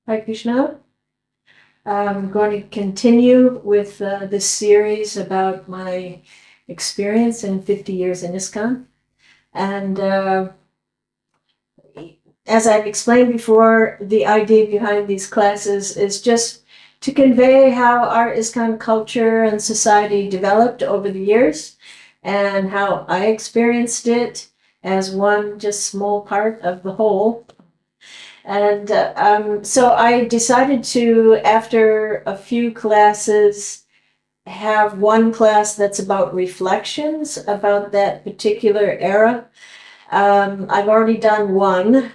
Hare Krishna. I'm going to continue with this series about my experience in 50 years in ISKCON. And as I've explained before, the idea behind these classes is just to convey how our ISKCON culture and society developed over the years and how I experienced it as one just small part of the whole. And so I decided to, after a few classes, have one class that's about reflections about that particular era. I've already done one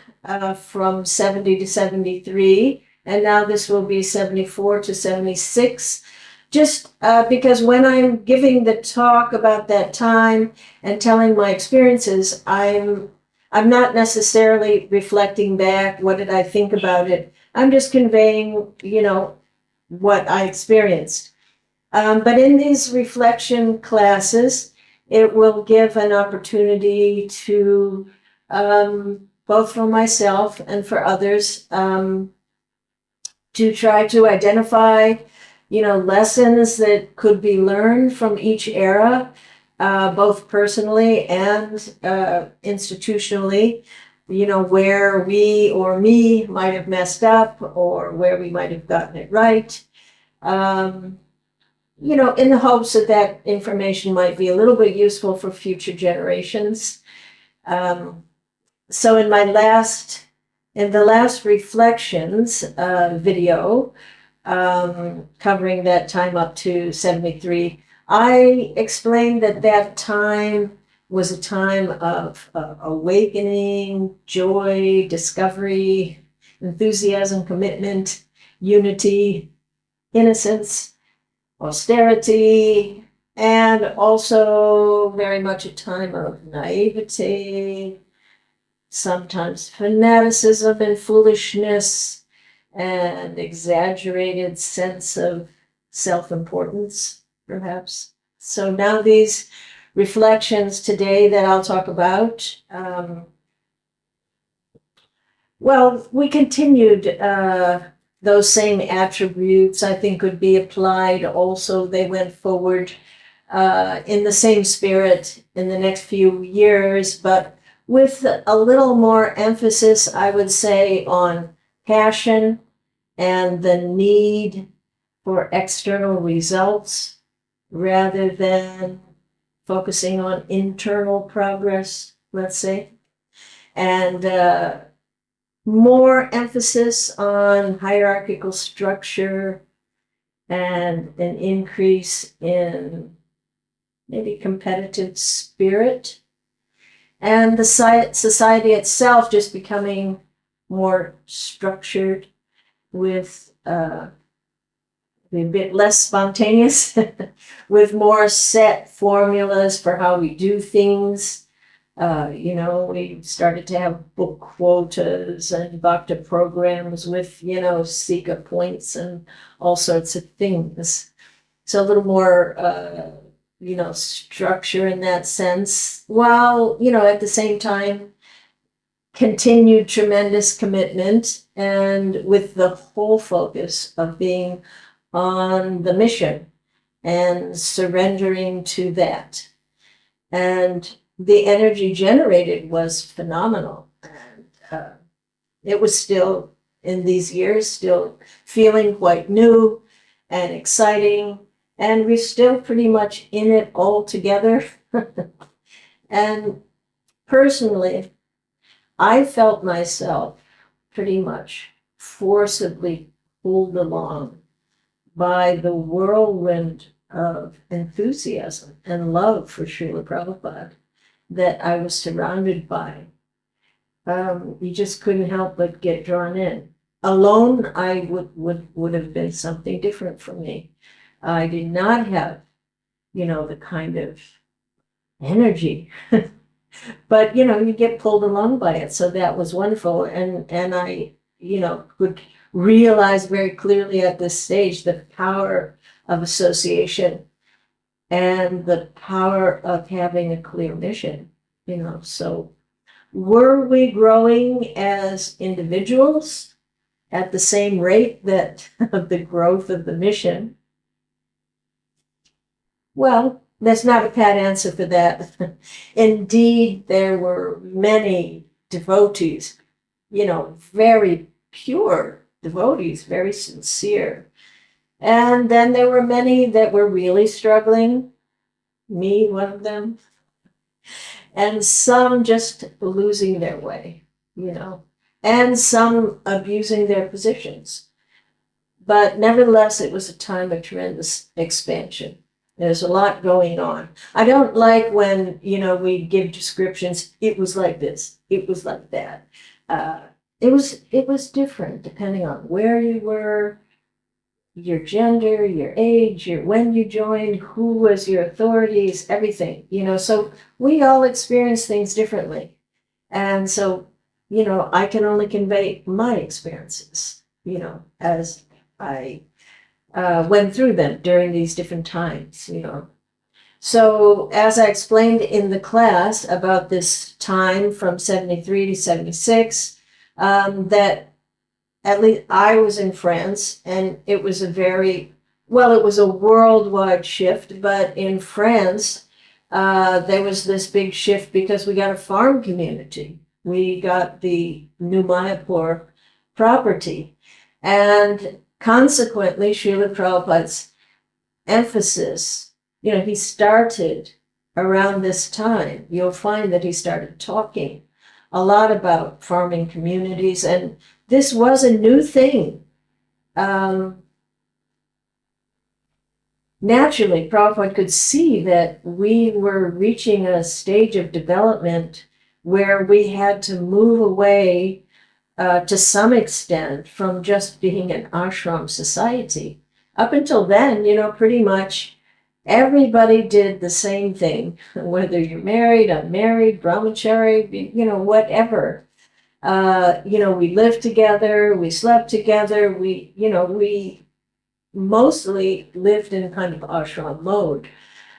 from 70 to 73, and now this will be 74 to 76. Just because when I'm giving the talk about that time and telling my experiences, I'm not necessarily reflecting back, what did I think about it? I'm just conveying, what I experienced. But in these reflection classes, it will give an opportunity to, both for myself and for others, to try to identify, lessons that could be learned from each era, both personally and institutionally, where we or me might have messed up or where we might have gotten it right. In the hopes that that information might be a little bit useful for future generations. So in the last reflections video, covering that time up to 73, I explained that time was a time of awakening, joy, discovery, enthusiasm, commitment, unity, innocence, austerity, and also very much a time of naivety, sometimes fanaticism and foolishness, and exaggerated sense of self-importance, perhaps. So now these reflections today that I'll talk about, we continued those same attributes, I think, could be applied also. They went forward in the same spirit in the next few years, but with a little more emphasis, I would say, on passion and the need for external results rather than focusing on internal progress, let's say. And more emphasis on hierarchical structure and an increase in maybe competitive spirit, and the society itself just becoming more structured with a bit less spontaneous, with more set formulas for how we do things. We started to have book quotas and bhakti programs with, Sika points and all sorts of things. So a little more, structure in that sense, while, at the same time, continued tremendous commitment and with the whole focus of being on the mission and surrendering to that. And the energy generated was phenomenal. And it was still, in these years, still feeling quite new and exciting. And we're still pretty much in it all together. And personally, I felt myself pretty much forcibly pulled along by the whirlwind of enthusiasm and love for Srila Prabhupada that I was surrounded by. You just couldn't help but get drawn in. Alone, I would have been something different for me. I did not have, the kind of energy, but you get pulled along by it. So that was wonderful, and I, could realize very clearly at this stage the power of association and the power of having a clear mission. So were we growing as individuals at the same rate that of the growth of the mission? Well, that's not a pat answer for that. Indeed, there were many devotees, very pure devotees, very sincere. And then there were many that were really struggling, me, one of them, and some just losing their way, and some abusing their positions. But nevertheless, it was a time of tremendous expansion. There's a lot going on. I don't like when, we give descriptions. It was like this. It was like that. It was different depending on where you were, your gender, your age, when you joined, who was your authorities, everything. So we all experience things differently, and so I can only convey my experiences. As I went through them during these different times, So as I explained in the class about this time from 73 to 76, that at least I was in France, and it was it was a worldwide shift, but in France, there was this big shift because we got a farm community. We got the New Mayapur property, and consequently, Srila Prabhupada's emphasis, he started around this time. You'll find that he started talking a lot about farming communities, and this was a new thing. Naturally, Prabhupada could see that we were reaching a stage of development where we had to move away to some extent from just being an ashram society. Up until then, pretty much everybody did the same thing, whether you're married, unmarried, brahmachari, whatever. We lived together, we slept together, we mostly lived in kind of ashram mode.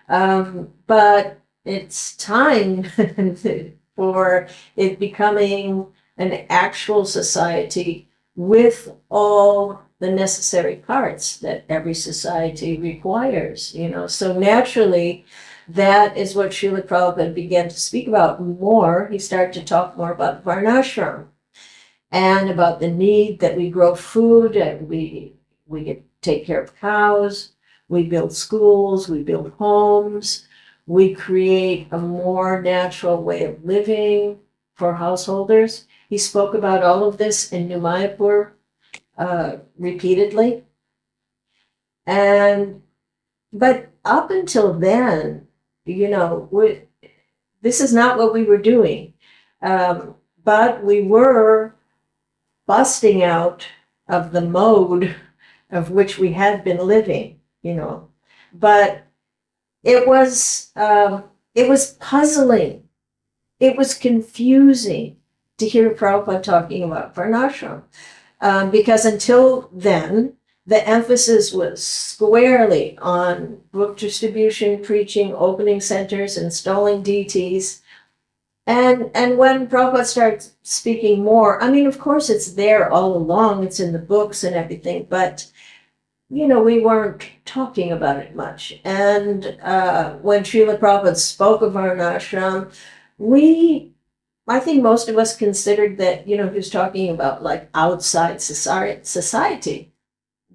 But it's time for it becoming an actual society with all the necessary parts that every society requires, So naturally, that is what Srila Prabhupada began to speak about more. He started to talk more about Varnashram and about the need that we grow food, and we take care of cows, we build schools, we build homes, we create a more natural way of living for householders. He spoke about all of this in New Mayapur repeatedly. But up until then, this is not what we were doing. But we were busting out of the mode of which we had been living, But it was puzzling. It was confusing to hear Prabhupada talking about Varnashram. Because until then, the emphasis was squarely on book distribution, preaching, opening centers, installing DTs. And when Prabhupada started speaking more, of course it's there all along, it's in the books and everything, but, we weren't talking about it much. And when Srila Prabhupada spoke of Varnashram, I think most of us considered that, he was talking about like outside society.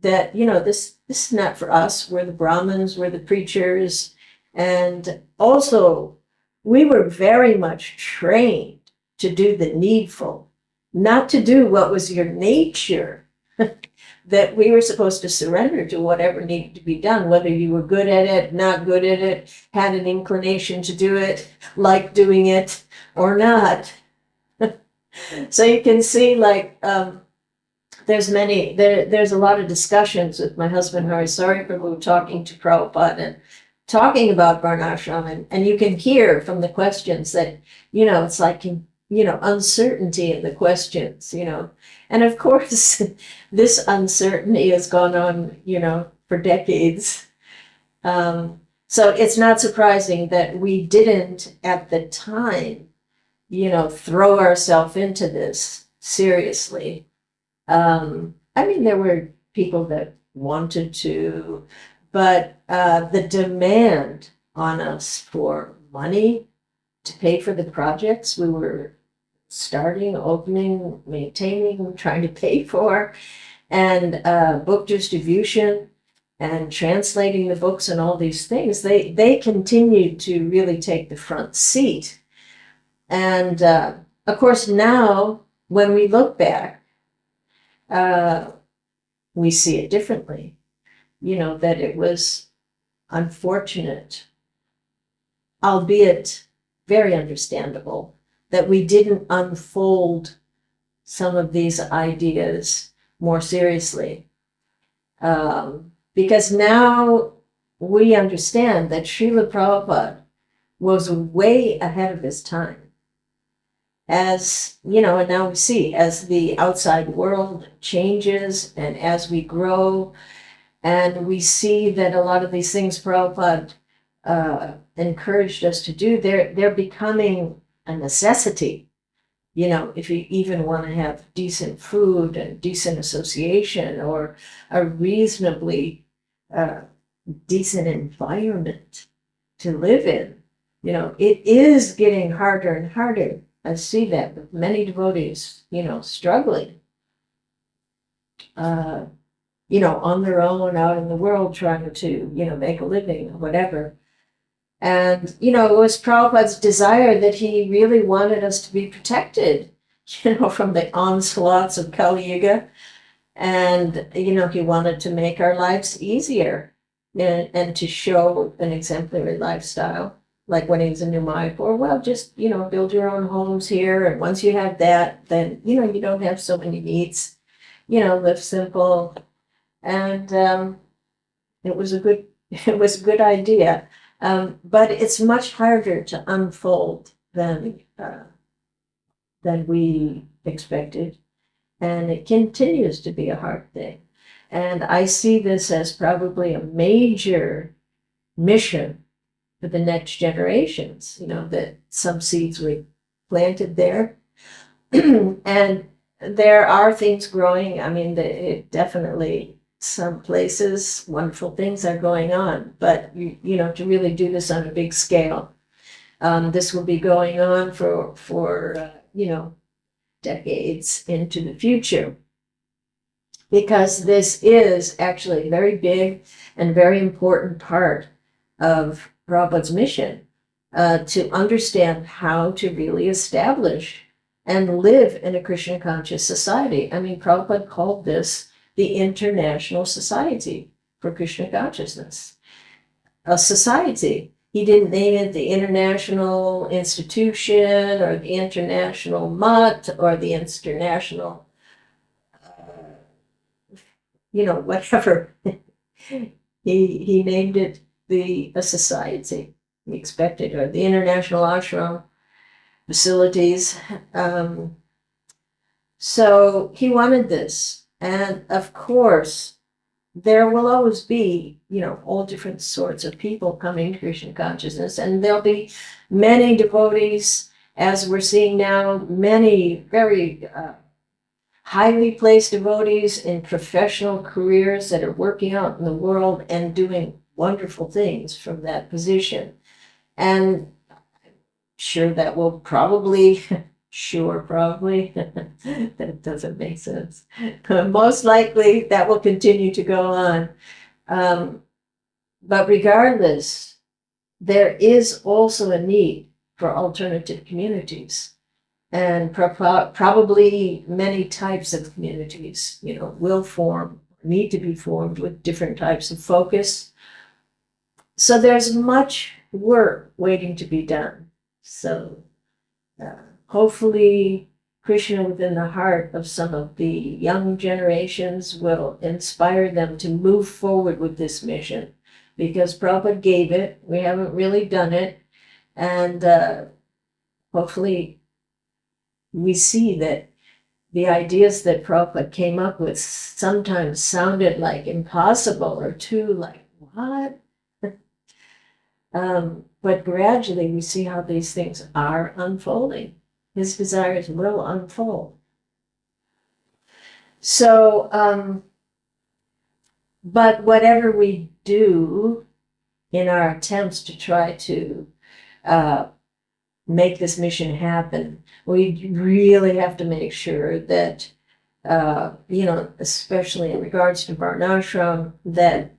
That, this is not for us. We're the Brahmins, we're the preachers. And also, we were very much trained to do the needful, not to do what was your nature. That we were supposed to surrender to whatever needed to be done, whether you were good at it, not good at it, had an inclination to do it, liked doing it, or not. So you can see, there's a lot of discussions with my husband Harisari Prabhu talking to Prabhupada and talking about Varnashram, and you can hear from the questions that, it's like, uncertainty in the questions, And of course, this uncertainty has gone on, for decades. So it's not surprising that we didn't at the time, throw ourselves into this seriously. I mean, there were people that wanted to, but the demand on us for money to pay for the projects we were starting, opening, maintaining, trying to pay for, and book distribution and translating the books and all these things, they continued to really take the front seat. And of course, now when we look back, we see it differently. You know, that it was unfortunate, albeit very understandable, that we didn't unfold some of these ideas more seriously. Because now we understand that Srila Prabhupada was way ahead of his time. As you know, and now we see as the outside world changes and as we grow, and we see that a lot of these things Prabhupada encouraged us to do, they're becoming a necessity. You know, if you even want to have decent food and decent association or a reasonably decent environment to live in, you know, it is getting harder and harder. I see that with many devotees, you know, struggling, you know, on their own out in the world trying to, you know, make a living or whatever. And, you know, it was Prabhupada's desire that he really wanted us to be protected, you know, from the onslaughts of Kali Yuga. And, you know, he wanted to make our lives easier and to show an exemplary lifestyle. Like when he was in New Mayapur, well, just, you know, build your own homes here. And once you have that, then, you know, you don't have so many needs, you know, live simple. And it was a good idea. But it's much harder to unfold than we expected. And it continues to be a hard thing. And I see this as probably a major mission for the next generations, you know, that some seeds were planted there. And there are things growing. I mean, it definitely, some places, wonderful things are going on. But, you know, to really do this on a big scale, this will be going on for you know, decades into the future. Because this is actually a very big and very important part of Prabhupada's mission, to understand how to really establish and live in a Krishna conscious society. I mean, Prabhupada called this the International Society for Krishna Consciousness. A society. He didn't name it the International Institution or the International Mutt or the International, you know, whatever. He named it a society, he expected, or the International Ashram facilities. So he wanted this. And of course, there will always be, you know, all different sorts of people coming to Krishna consciousness. And there'll be many devotees, as we're seeing now, many very highly placed devotees in professional careers that are working out in the world and doing wonderful things from that position. And sure, that will probably, that doesn't make sense. Most likely that will continue to go on. But regardless, there is also a need for alternative communities. And probably many types of communities, you know, will form, need to be formed with different types of focus. So there's much work waiting to be done. So hopefully Krishna within the heart of some of the young generations will inspire them to move forward with this mission, because Prabhupada gave it. We haven't really done it. And hopefully we see that the ideas that Prabhupada came up with sometimes sounded like impossible or too like, what? But gradually we see how these things are unfolding. His desires will unfold. So, but whatever we do in our attempts to try to uh, make this mission happen, we really have to make sure that, especially in regards to Varnashram, that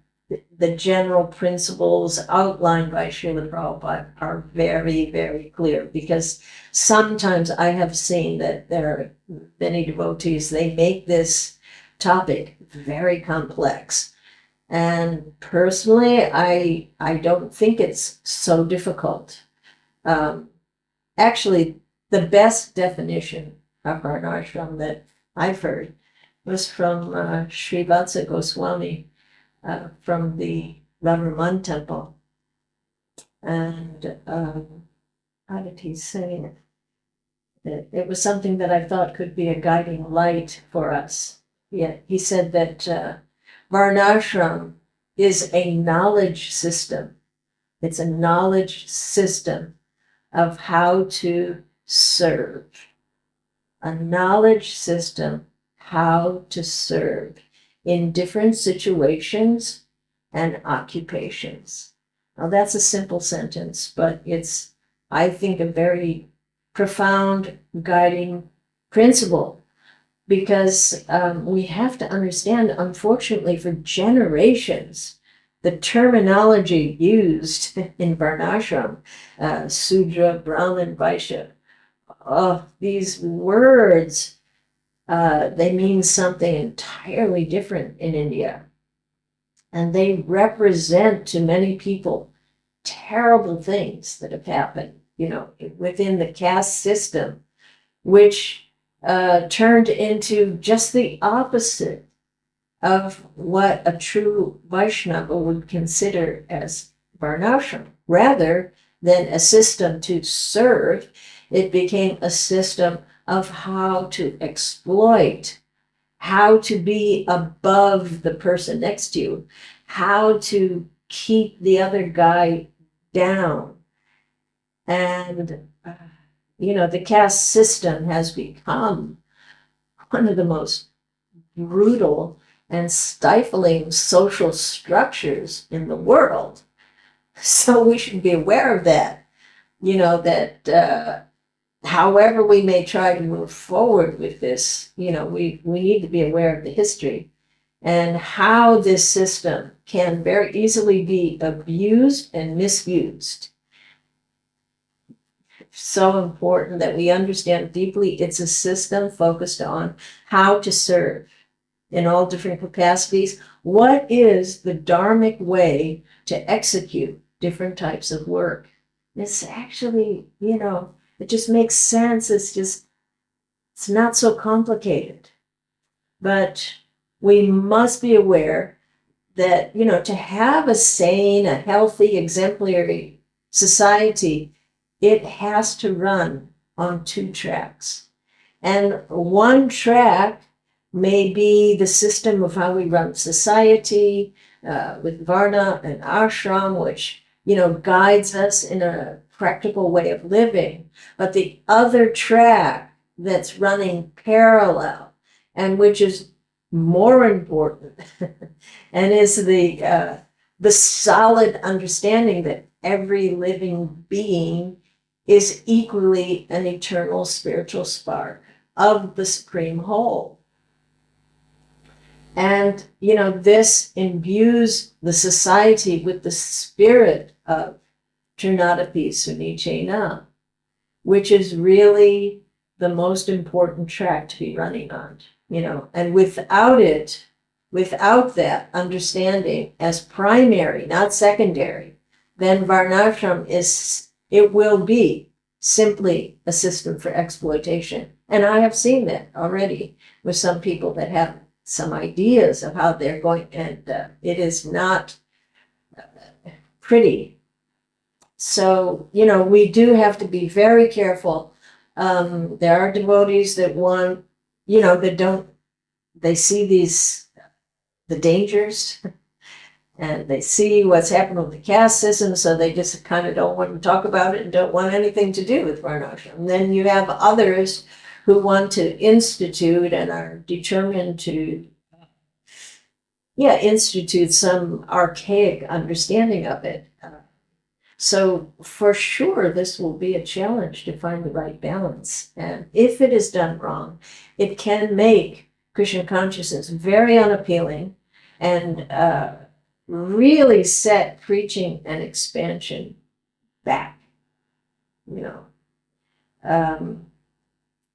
the general principles outlined by Srila Prabhupada are very, very clear. Because sometimes I have seen that there are many devotees, they make this topic very complex. And personally, I don't think it's so difficult. Actually, the best definition of Varnashram that I've heard was from Sri Vatsa Goswami from the Ravaraman temple. And how did he say it? It was something that I thought could be a guiding light for us. Yeah, he said that Varnashram is a knowledge system. It's a knowledge system of how to serve. A knowledge system how to serve in different situations and occupations. Now that's a simple sentence, but it's, I think, a very profound guiding principle, because we have to understand, unfortunately, for generations, the terminology used in Varnashram, Sudra, Brahmin, Vaishya, these words, they mean something entirely different in India. And they represent to many people terrible things that have happened, within the caste system, which turned into just the opposite of what a true Vaishnava would consider as Varnashram. Rather than a system to serve, it became a system of how to exploit, how to be above the person next to you, how to keep the other guy down. And, the caste system has become one of the most brutal and stifling social structures in the world. So we should be aware of that, that however we may try to move forward with this, we need to be aware of the history and how this system can very easily be abused and misused. So important that we understand deeply it's a system focused on how to serve in all different capacities. What is the dharmic way to execute different types of work? It's actually, it just makes sense. It's not so complicated. But we must be aware that, to have a sane, a healthy, exemplary society, it has to run on two tracks. And one track may be the system of how we run society, with Varna and Ashram, which, guides us in a practical way of living. But the other track that's running parallel, and which is more important, and is the solid understanding that every living being is equally an eternal spiritual spark of the supreme whole. And, this imbues the society with the spirit of Trinadapi Sunichena, which is really the most important track to be running on, and without that understanding as primary, not secondary, then Varnashram will be simply a system for exploitation. And I have seen that already with some people that have some ideas of how they're going, and it is not pretty. So, we do have to be very careful. There are devotees that want, they see the dangers, and they see what's happened with the caste system, so they just kind of don't want to talk about it and don't want anything to do with Varnashram. And then you have others who want to institute and are determined to, institute some archaic understanding of it. So for sure, this will be a challenge to find the right balance. And if it is done wrong, it can make Krishna consciousness very unappealing and really set preaching and expansion back, you know.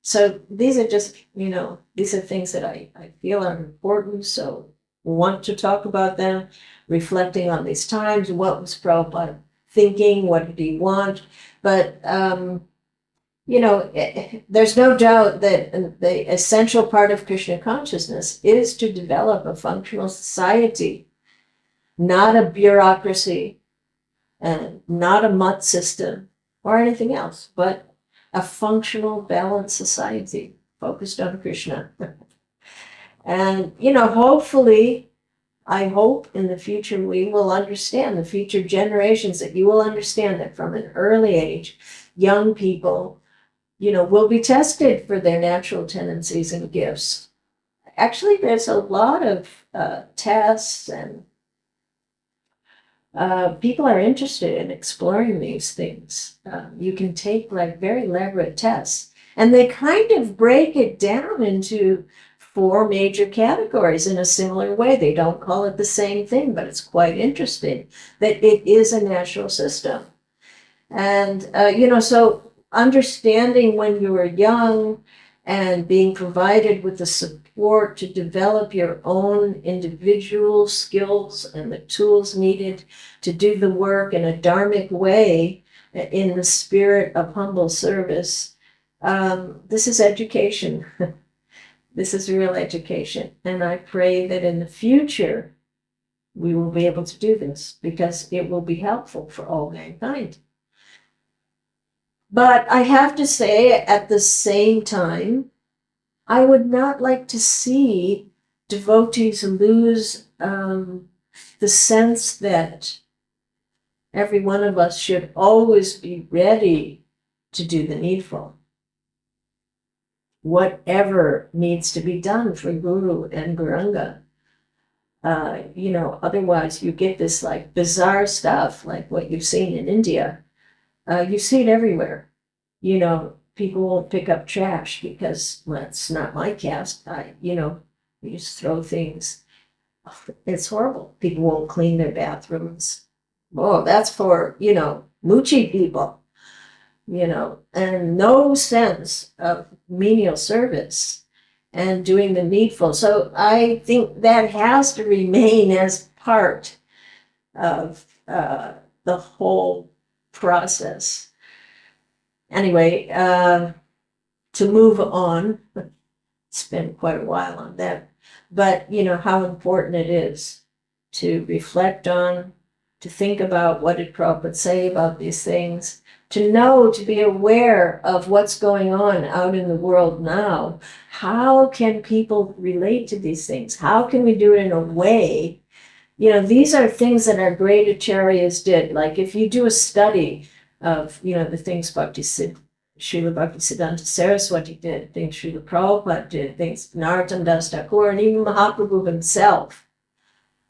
So these are just, these are things that I feel are important. So want to talk about them, reflecting on these times, what was Prabhupada thinking, what did he want? But, there's no doubt that the essential part of Krishna consciousness is to develop a functional society, not a bureaucracy, and not a mutt system or anything else, but a functional, balanced society focused on Krishna. And, hopefully, I hope in the future we will understand, the future generations, that you will understand that from an early age, young people, will be tested for their natural tendencies and gifts. Actually, there's a lot of tests, and people are interested in exploring these things. You can take very elaborate tests, and they kind of break it down into 4 major categories in a similar way. They don't call it the same thing, but it's quite interesting that it is a natural system. And, so understanding when you were young and being provided with the support to develop your own individual skills and the tools needed to do the work in a dharmic way in the spirit of humble service, this is education. This is real education. And I pray that in the future, we will be able to do this because it will be helpful for all mankind. But I have to say, at the same time, I would not like to see devotees lose the sense that every one of us should always be ready to do the needful. Whatever needs to be done for Guru and Gauranga. Otherwise you get this bizarre stuff like what you've seen in India. You see it everywhere. People won't pick up trash because, well, it's not my caste. You just throw things. It's horrible. People won't clean their bathrooms. Oh, that's for, moochie people. And no sense of menial service and doing the needful. So I think that has to remain as part of the whole process. Anyway, to move on, spend quite a while on that, but how important it is to reflect on, to think about what did Prabhupada say about these things, to know, to be aware of what's going on out in the world now. How can people relate to these things? How can we do it in a way? These are things that our great acharyas did. Like if you do a study of, the things Srila Bhaktisiddhanta Saraswati did, things Srila Prabhupada did, things Narottam Das Thakur, and even Mahaprabhu himself,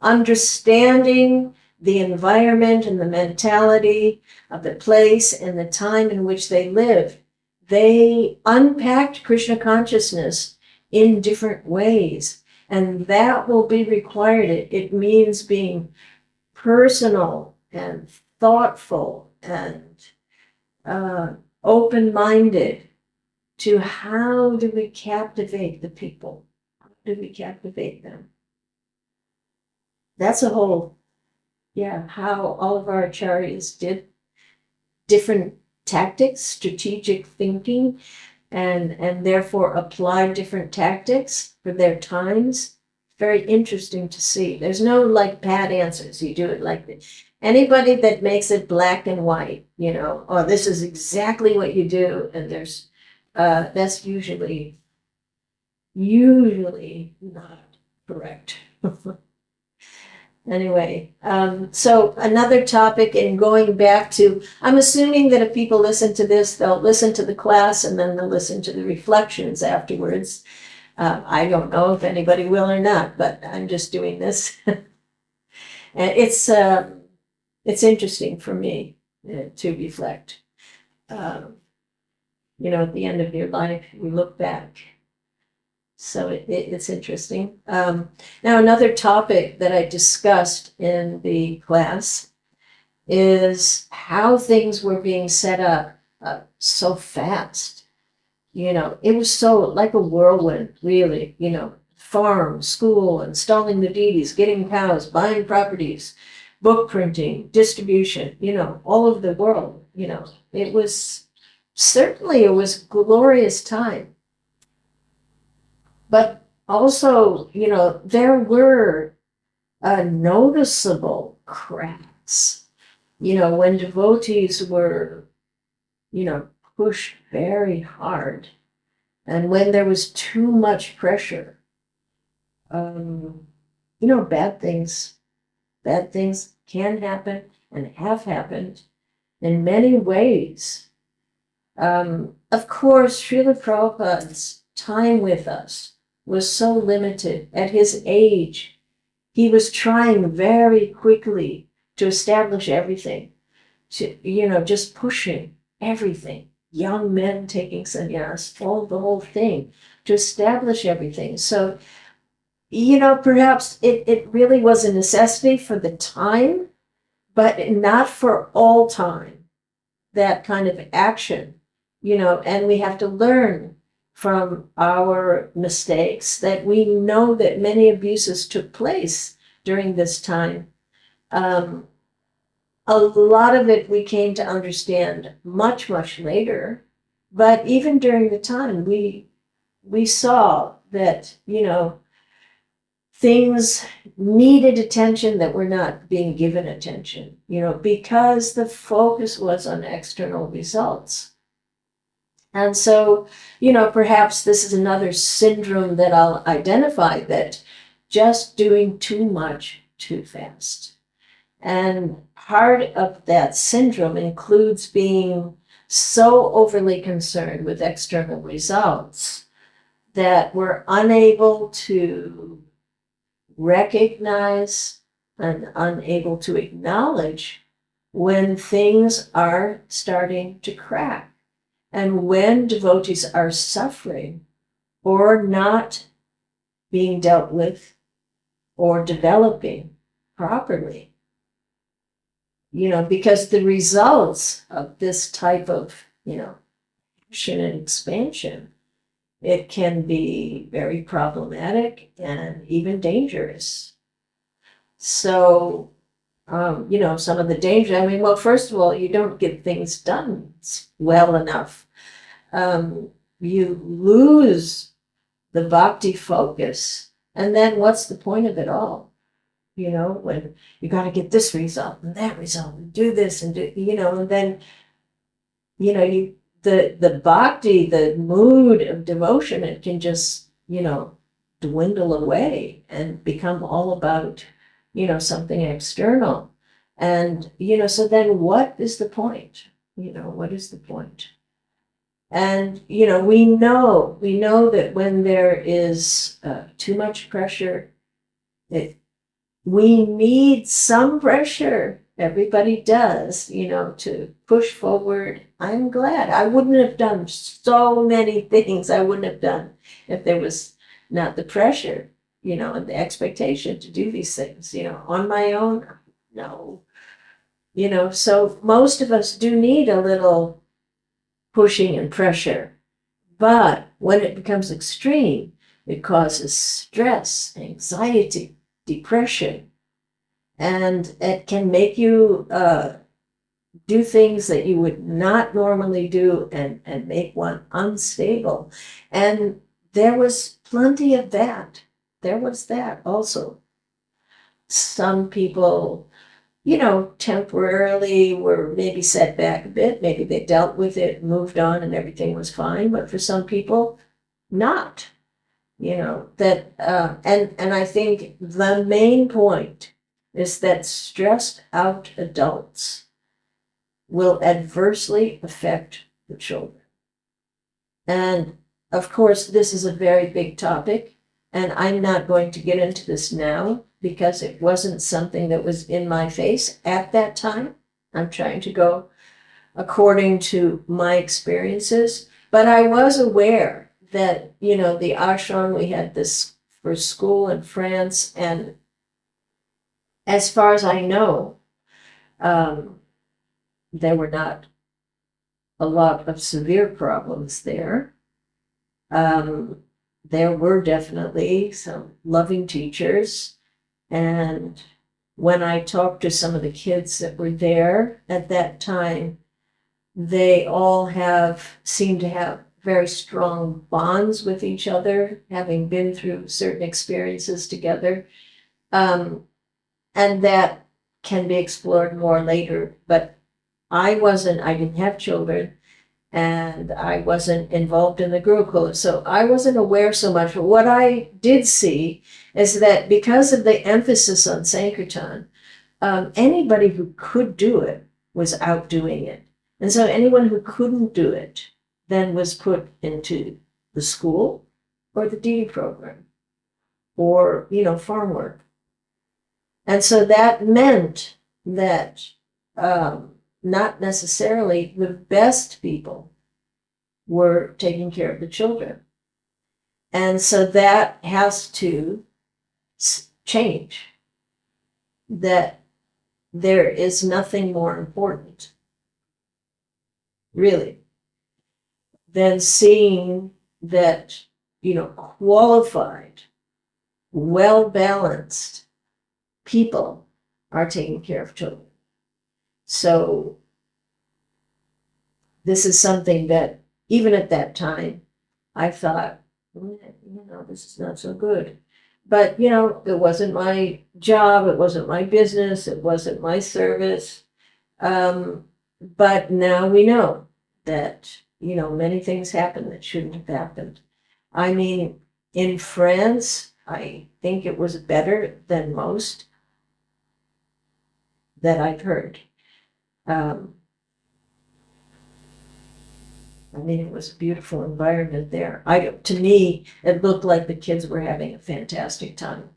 understanding the environment and the mentality of the place and the time in which they lived. They unpacked Krishna consciousness in different ways, and that will be required. It means being personal and thoughtful and open-minded to how do we captivate the people? How do we captivate them? That's a whole, how all of our acharyas did different tactics, strategic thinking, and therefore applied different tactics for their times. Very interesting to see. There's no pat answers. You do it like this. Anybody that makes it black and white, this is exactly what you do, and there's that's usually not correct. Anyway, so another topic in going back to, I'm assuming that if people listen to this, they'll listen to the class and then they'll listen to the reflections afterwards. I don't know if anybody will or not, but I'm just doing this. And it's interesting for me to reflect. At the end of your life, you look back. So it's interesting. Now, another topic that I discussed in the class is how things were being set up so fast. It was so like a whirlwind, really. Farm, school, installing the deeds, getting cows, buying properties, book printing, distribution, all over the world. It was certainly a glorious time. But also, there were noticeable cracks, when devotees were, pushed very hard, and when there was too much pressure, bad things can happen and have happened in many ways. Of course, Srila Prabhupada's time with us was so limited. At his age, he was trying very quickly to establish everything, just pushing everything. Young men taking sannyas, the whole thing, to establish everything. So, perhaps it really was a necessity for the time, but not for all time, that kind of action, and we have to learn from our mistakes that we know that many abuses took place during this time. A lot of it we came to understand much, much later, but even during the time we saw that, things needed attention that were not being given attention, because the focus was on external results. And so, perhaps this is another syndrome that I'll identify, that just doing too much too fast. And part of that syndrome includes being so overly concerned with external results that we're unable to recognize and unable to acknowledge when things are starting to crack. And when devotees are suffering or not being dealt with or developing properly, because the results of this type of, action and expansion, it can be very problematic and even dangerous. So, some of the danger, first of all, you don't get things done well enough. You lose the bhakti focus, and then what's the point of it all? When you got to get this result and that result and do this and do, and then, the bhakti, the mood of devotion, it can just, dwindle away and become all about, something external. And, so then what is the point? What is the point? And, we know that when there is too much pressure, we need some pressure. Everybody does, to push forward. I'm glad. I wouldn't have done so many things I wouldn't have done if there was not the pressure, and the expectation to do these things, on my own. No. So most of us do need a little pushing and pressure. But when it becomes extreme, it causes stress, anxiety, depression, and it can make you do things that you would not normally do and make one unstable. And there was plenty of that. There was that also. Some people, temporarily were maybe set back a bit. Maybe they dealt with it, moved on, and everything was fine. But for some people, not. And I think the main point is that stressed out adults will adversely affect the children. And of course, this is a very big topic, and I'm not going to get into this now because it wasn't something that was in my face at that time. I'm trying to go according to my experiences, but I was aware that, the ashram, we had this for school in France, and as far as I know, there were not a lot of severe problems there. There were definitely some loving teachers. And when I talked to some of the kids that were there at that time, they all seem to have very strong bonds with each other, having been through certain experiences together. And that can be explored more later. But I didn't have children, and I wasn't involved in the Gurukula, so I wasn't aware so much. But what I did see is that because of the emphasis on Sankirtan, anybody who could do it was out doing it. And so anyone who couldn't do it then was put into the school or the DD program or, farm work. And so that meant that not necessarily the best people were taking care of the children. And so that has to change. That there is nothing more important, really, than seeing that, qualified, well-balanced people are taking care of children. So this is something that even at that time, I thought, this is not so good. But, it wasn't my job. It wasn't my business. It wasn't my service. But now we know that, many things happen that shouldn't have happened. I mean, in France, I think it was better than most that I've heard. It was a beautiful environment there. To me, it looked like the kids were having a fantastic time.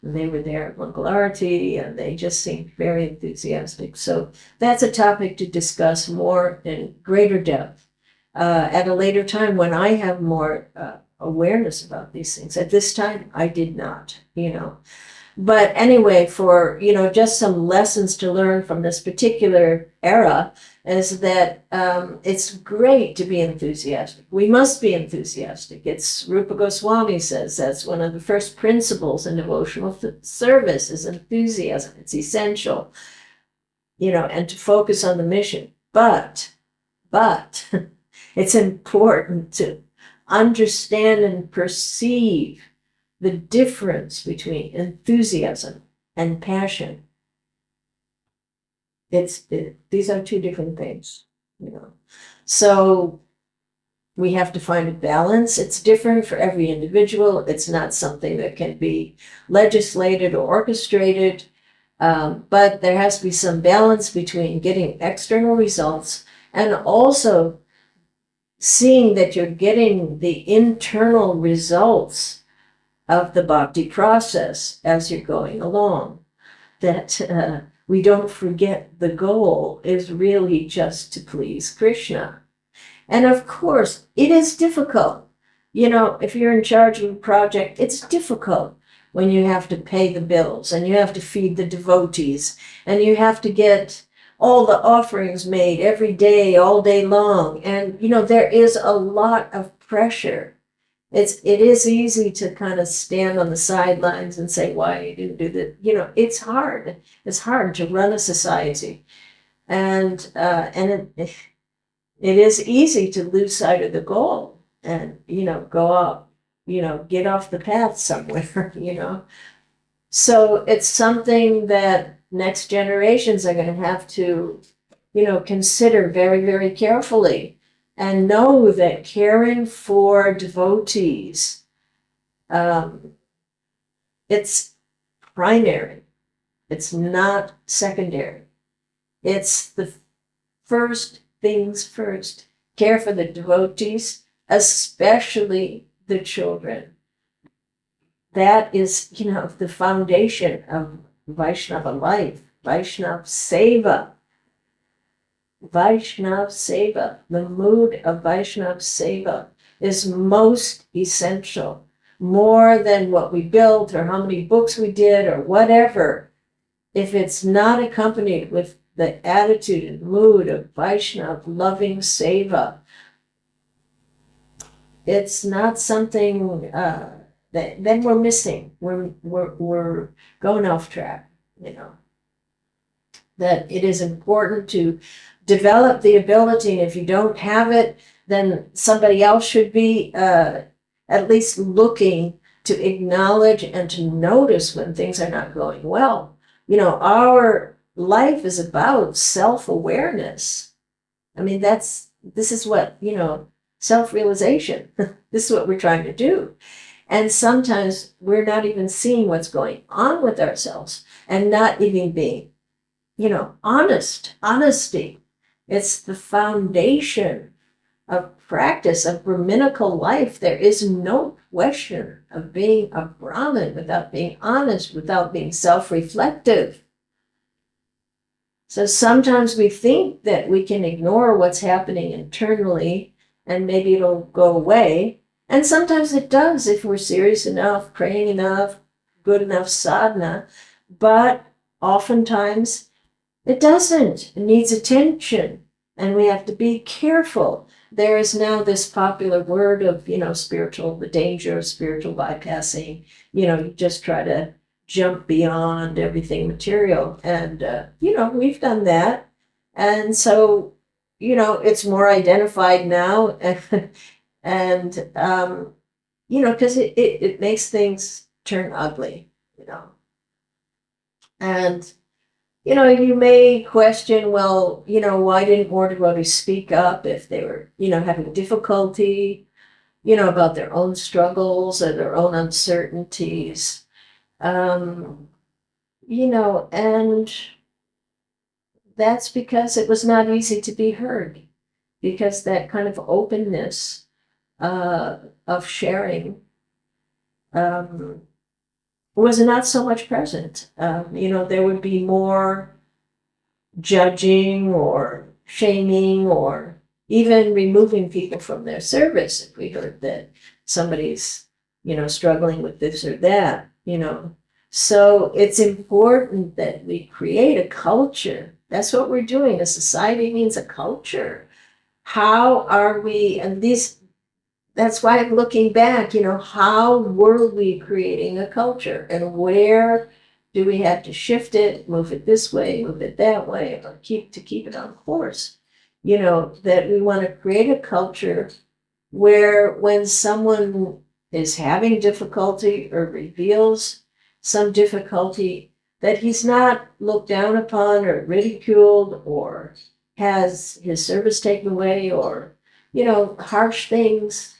And they were there at Mangalarti, and they just seemed very enthusiastic. So that's a topic to discuss more in greater depth at a later time when I have more awareness about these things. At this time, I did not, But anyway, for, just some lessons to learn from this particular era is that it's great to be enthusiastic. We must be enthusiastic. It's Rupa Goswami says that's one of the first principles in devotional service is enthusiasm. It's essential, and to focus on the mission. But it's important to understand and perceive the difference between enthusiasm and passion. These are two different things, So we have to find a balance. It's different for every individual. It's not something that can be legislated or orchestrated, but there has to be some balance between getting external results and also seeing that you're getting the internal results of the bhakti process as you're going along. That we don't forget the goal is really just to please Krishna. And of course, it is difficult. If you're in charge of a project, it's difficult when you have to pay the bills and you have to feed the devotees and you have to get all the offerings made every day, all day long. And, there is a lot of pressure. It is easy to kind of stand on the sidelines and say, why you didn't do that? It's hard. It's hard to run a society. And it is easy to lose sight of the goal and, go out, get off the path somewhere, So it's something that next generations are going to have to, consider very, very carefully. And know that caring for devotees, it's primary. It's not secondary. It's the first things first. Care for the devotees, especially the children. That is, the foundation of Vaishnava life, Vaishnav Seva. Vaishnav Seva, the mood of Vaishnav Seva is most essential, more than what we built or how many books we did or whatever. If it's not accompanied with the attitude and mood of Vaishnav loving Seva, it's not something that then we're missing. We're going off track, That it is important to develop the ability, and if you don't have it, then somebody else should be at least looking to acknowledge and to notice when things are not going well. Our life is about self-awareness. I mean, this is what, self-realization. This is what we're trying to do. And sometimes we're not even seeing what's going on with ourselves and not even being, honesty. It's the foundation of practice of Brahminical life. There is no question of being a Brahmin without being honest, without being self-reflective. So sometimes we think that we can ignore what's happening internally and maybe it'll go away. And sometimes it does if we're serious enough, praying enough, good enough sadhana. But oftentimes it doesn't. It needs attention. And we have to be careful. There is now this popular word of, the danger of spiritual bypassing. You just try to jump beyond everything material. And, we've done that. And so, it's more identified now. And, because it makes things turn ugly, And, you may question, well, why didn't more devotees speak up if they were, having difficulty, about their own struggles and their own uncertainties. And that's because it was not easy to be heard, because that kind of openness of sharing was not so much present. There would be more judging or shaming or even removing people from their service if we heard that somebody's, struggling with this or that, So it's important that we create a culture. That's what we're doing. A society means a culture. How are we, and that's why I'm looking back, how were we creating a culture and where do we have to shift it, move it this way, move it that way, or keep it on course? That we want to create a culture where when someone is having difficulty or reveals some difficulty, that he's not looked down upon or ridiculed or has his service taken away or, harsh things.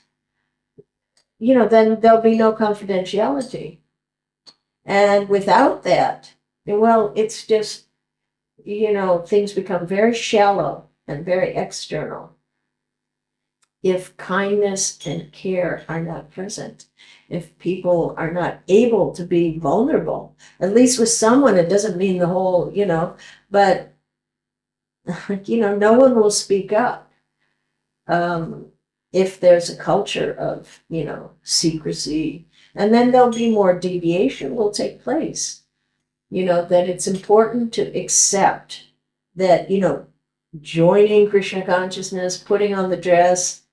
Then there'll be no confidentiality. And without that, well, it's just, things become very shallow and very external. If kindness and care are not present, if people are not able to be vulnerable, at least with someone, it doesn't mean the whole, but, no one will speak up. If there's a culture of, secrecy, and then there'll be more deviation will take place. That it's important to accept that, joining Krishna consciousness, putting on the dress,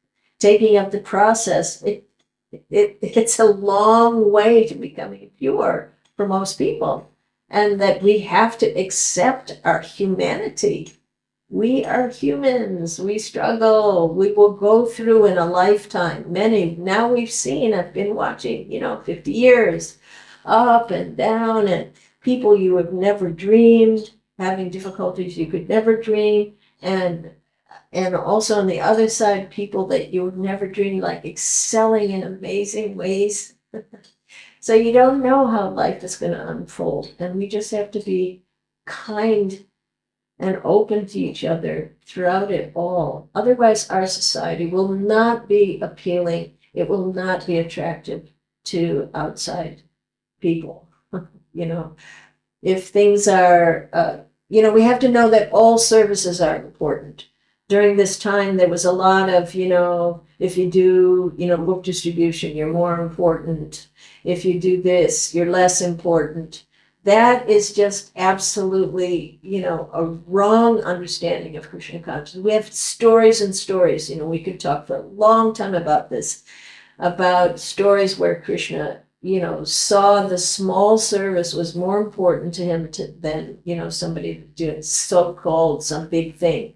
taking up the process, it's a long way to becoming pure for most people. And that we have to accept our humanity. We are humans. We struggle. We will go through in a lifetime. Many, now we've seen, I've been watching, 50 years, up and down, and people you have never dreamed, having difficulties you could never dream, and also on the other side, people that you would never dream, like excelling in amazing ways. So you don't know how life is going to unfold. And we just have to be kind and open to each other throughout it all. Otherwise, our society will not be appealing. It will not be attractive to outside people. You know, if things are, we have to know that all services are important. During this time, there was a lot of, if you do, book distribution, you're more important. If you do this, you're less important. That is just absolutely, a wrong understanding of Krishna consciousness. We have stories and stories, we could talk for a long time about this, about stories where Krishna, saw the small service was more important to him than, somebody doing so-called some big thing.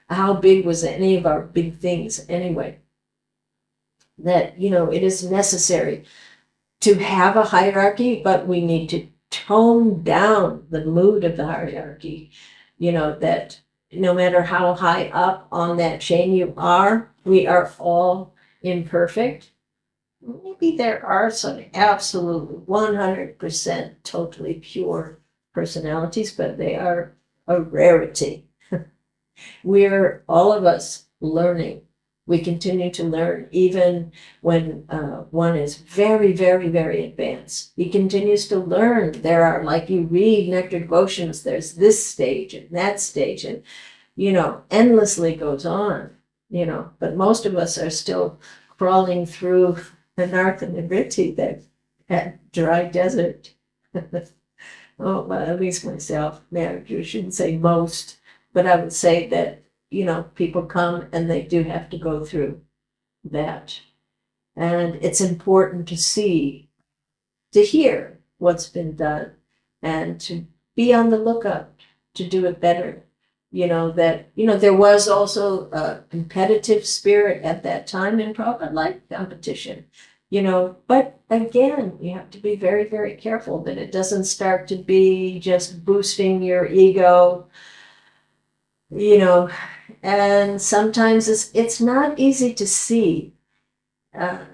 How big was any of our big things anyway? That, it is necessary to have a hierarchy, but we need to tone down the mood of the hierarchy. That no matter how high up on that chain you are, we are all imperfect. Maybe there are some absolutely 100% totally pure personalities, but they are a rarity. We're all of us learning. We continue to learn even when one is very, very, very advanced. He continues to learn. There are, like you read Nectar Devotions, there's this stage and that stage, and, endlessly goes on, but most of us are still crawling through the Nartha Nivriti, that dry desert. Oh, well, at least myself, I shouldn't say most, but I would say that, people come and they do have to go through that. And it's important to see, to hear what's been done, and to be on the lookout to do it better. There was also a competitive spirit at that time in Prabhupada liked competition, but again, you have to be very, very careful that it doesn't start to be just boosting your ego, and sometimes it's not easy to see.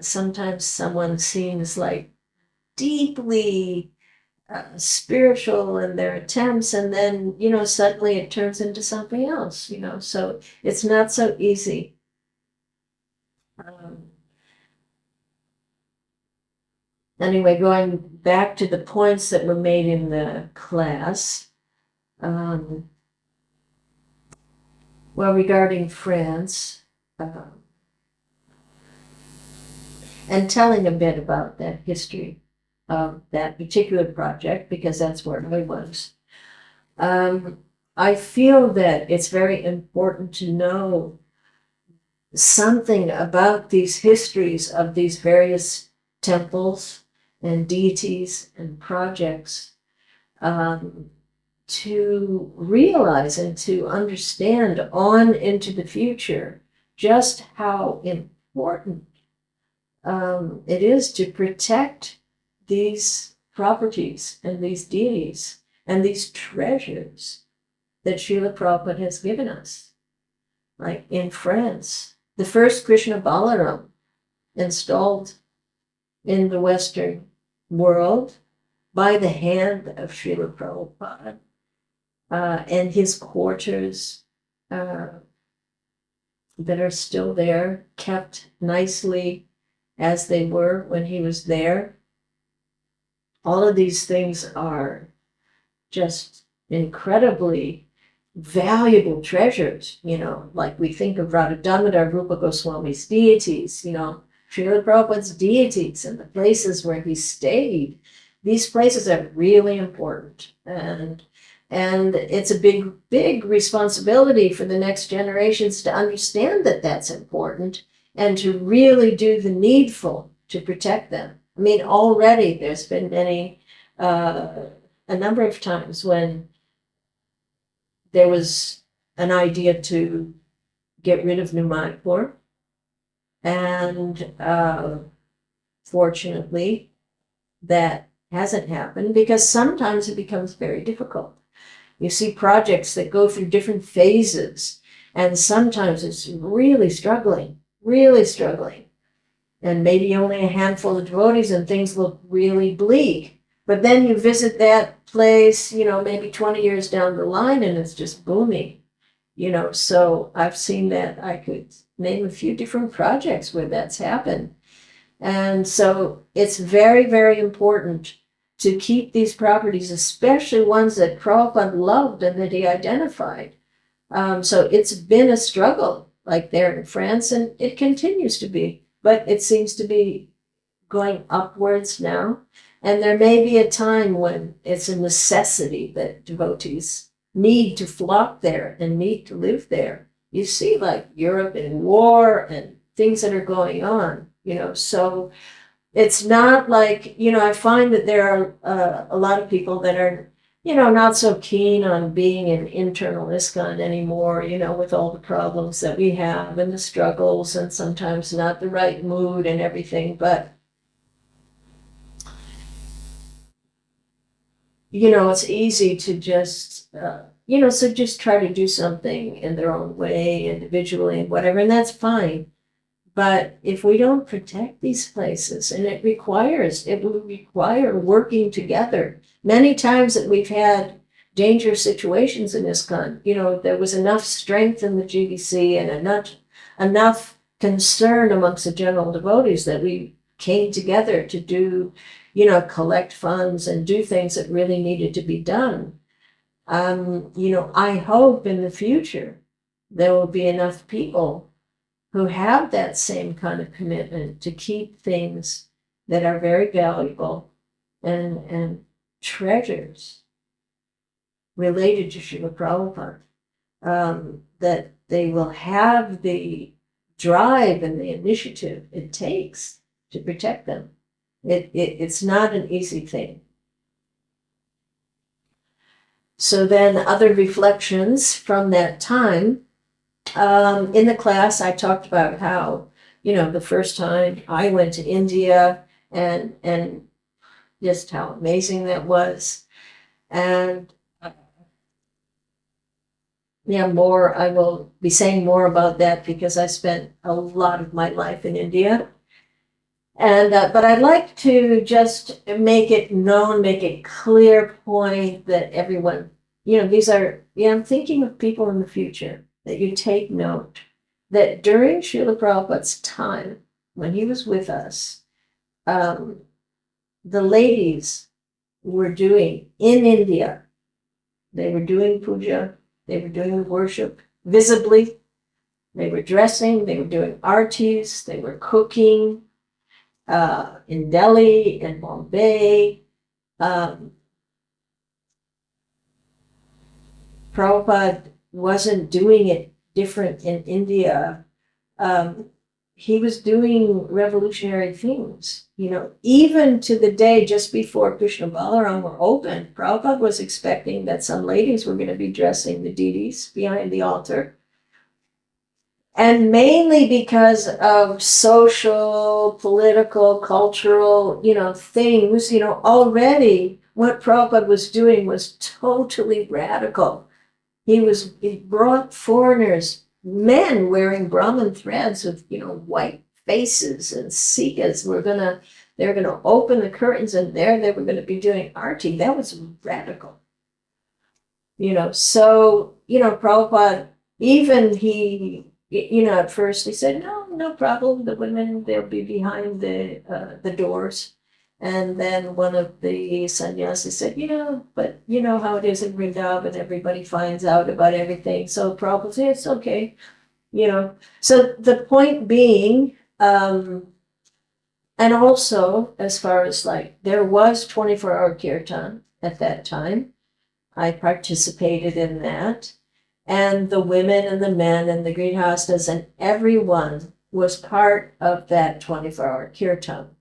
Sometimes someone seems like deeply spiritual in their attempts, and then suddenly it turns into something else, so it's not so easy. Anyway, going back to the points that were made in the class, regarding France, and telling a bit about that history of that particular project, because that's where I was. I feel that it's very important to know something about these histories of these various temples and deities and projects, to realize and to understand on into the future just how important it is to protect these properties and these deities and these treasures that Srila Prabhupada has given us. Like in France, the first Krishna Balaram installed in the Western world by the hand of Srila Prabhupada, and his quarters that are still there, kept nicely as they were when he was there. All of these things are just incredibly valuable treasures, like we think of Radha Damodar, Rupa Goswami's deities, Srila Prabhupada's deities and the places where he stayed. These places are really important, and it's a big, big responsibility for the next generations to understand that that's important and to really do the needful to protect them. I mean, already there's been a number of times when there was an idea to get rid of New Mayapur, and fortunately that hasn't happened, because sometimes it becomes very difficult. You see projects that go through different phases, and sometimes it's really struggling. and maybe only a handful of devotees, and things look really bleak. But then you visit that place, maybe 20 years down the line, and it's just booming. So I've seen that. I could name a few different projects where that's happened. And so it's very, very important to keep these properties, especially ones that Prabhupada loved and that he identified. So it's been a struggle, like there in France, and it continues to be, but it seems to be going upwards now. And there may be a time when it's a necessity that devotees need to flock there and need to live there. You see, like Europe in war and things that are going on, so it's not like, I find that there are a lot of people that are, not so keen on being in internal ISKCON anymore, with all the problems that we have and the struggles and sometimes not the right mood and everything. But, it's easy to just, so just try to do something in their own way, individually and whatever, and that's fine. But if we don't protect these places, and it will require working together. Many times that we've had dangerous situations in ISKCON, there was enough strength in the GBC and enough concern amongst the general devotees that we came together to do, collect funds and do things that really needed to be done. I hope in the future there will be enough people who have that same kind of commitment to keep things that are very valuable and treasures related to Srila Prabhupada, that they will have the drive and the initiative it takes to protect them. It's not an easy thing. So then other reflections from that time. In the class, I talked about how, the first time I went to India and just how amazing that was. And I will be saying more about that because I spent a lot of my life in India. And, but I'd like to just make it known, make a clear point that everyone, I'm thinking of people in the future, that you take note that during Srila Prabhupada's time, when he was with us, the ladies were doing in India, they were doing puja, they were doing worship visibly, they were dressing, they were doing artis, they were cooking in Delhi, in Bombay. Prabhupada wasn't doing it different in India. He was doing revolutionary things. Even to the day just before Krishna Balaram were opened, Prabhupada was expecting that some ladies were going to be dressing the deities behind the altar. And mainly because of social, political, cultural, things, already what Prabhupada was doing was totally radical. He brought foreigners, men wearing Brahmin threads with, white faces, and Sikhs they're gonna open the curtains, and there they were gonna be doing arti. That was radical. So, Prabhupada, even at first he said, no problem. The women, they'll be behind the doors. And then one of the sannyasis said, but you know how it is in Vrindavan, everybody finds out about everything. So Prabhupada said, it's okay, So the point being, and also as far as there was 24-hour kirtan at that time. I participated in that. And the women and the men and the grihastas and everyone was part of that 24-hour kirtan.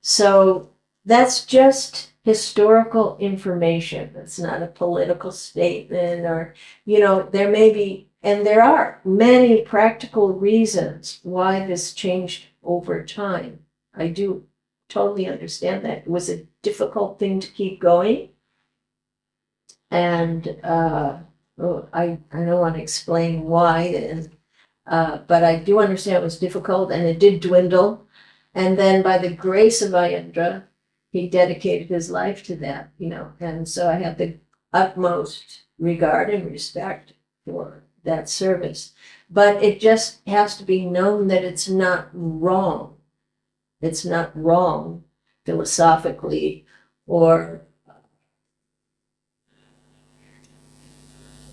So that's just historical information. It's not a political statement or, there may be, and there are many practical reasons why this changed over time. I do totally understand that. It was a difficult thing to keep going. And I don't want to explain why, but I do understand it was difficult and it did dwindle. And then by the grace of Ayendra, he dedicated his life to that, and so I have the utmost regard and respect for that service. But it just has to be known that it's not wrong. It's not wrong philosophically, or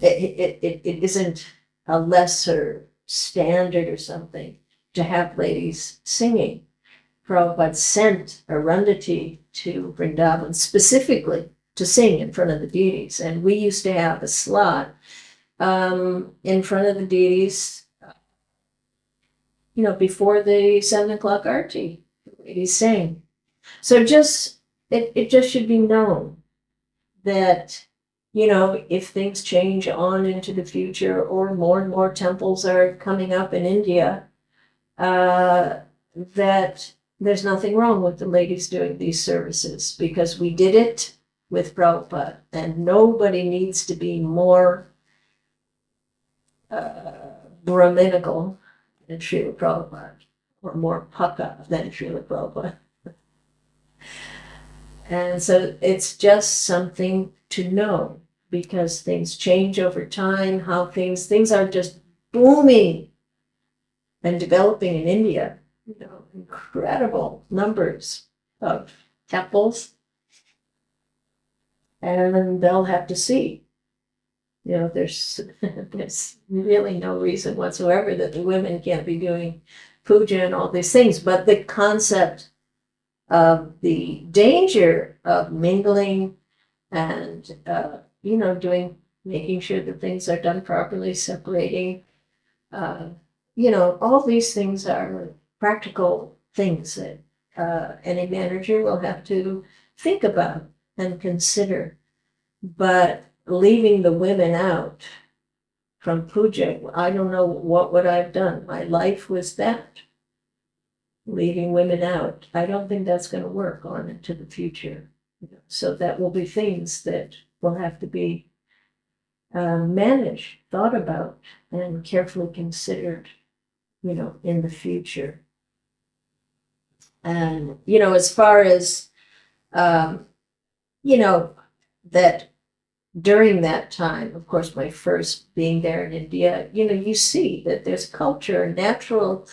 it isn't a lesser standard or something to have ladies singing. Prabhupada sent Arundhati to Vrindavan specifically to sing in front of the deities. And we used to have a slot in front of the deities, before the 7 o'clock arti. The ladies sang. So it just should be known that, if things change on into the future, or more and more temples are coming up in India, that there's nothing wrong with the ladies doing these services, because we did it with Prabhupada, and nobody needs to be more Brahminical than Srila Prabhupada, or more Paka than Srila Prabhupada. And so it's just something to know, because things change over time, how things are just booming and developing in India. Incredible numbers of temples, and they'll have to see. There's really no reason whatsoever that the women can't be doing puja and all these things, but the concept of the danger of mingling and making sure that things are done properly, separating, all these things are practical things that any manager will have to think about and consider. But leaving the women out from puja, I don't know what would I've done. My life was that. Leaving women out. I don't think that's going to work on into the future. So that will be things that will have to be managed, thought about, and carefully considered, in the future. And, as far as, that during that time, of course, my first being there in India, you see that there's culture, natural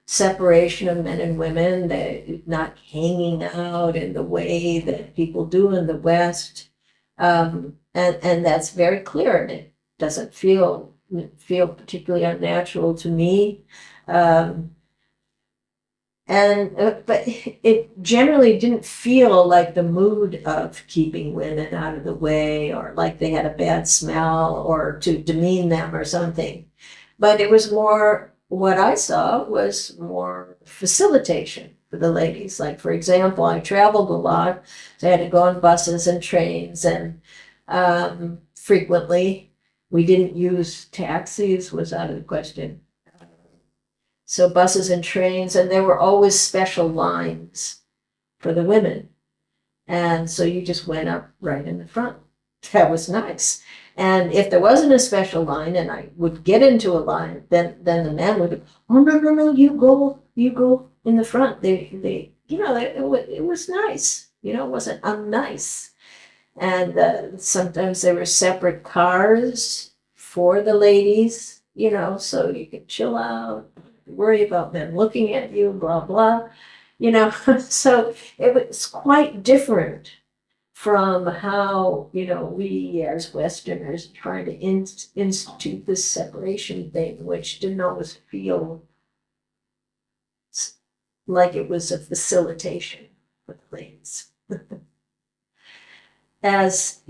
separation of men and women, that not hanging out in the way that people do in the West. And that's very clear, and it doesn't feel particularly unnatural to me. But it generally didn't feel like the mood of keeping women out of the way, or like they had a bad smell, or to demean them or something. But it was more, what I saw was more facilitation for the ladies. Like, for example, I traveled a lot, so I had to go on buses and trains, and frequently we didn't use taxis, was out of the question. So buses and trains, and there were always special lines for the women. And so you just went up right in the front. That was nice. And if there wasn't a special line and I would get into a line, then the man would go, oh, no, you go in the front. It was nice. It wasn't unnice. And sometimes there were separate cars for the ladies, so you could chill out, worry about men looking at you, blah, blah, so it was quite different from how, we as Westerners trying to institute this separation thing, which didn't always feel like it was a facilitation for the ladies. As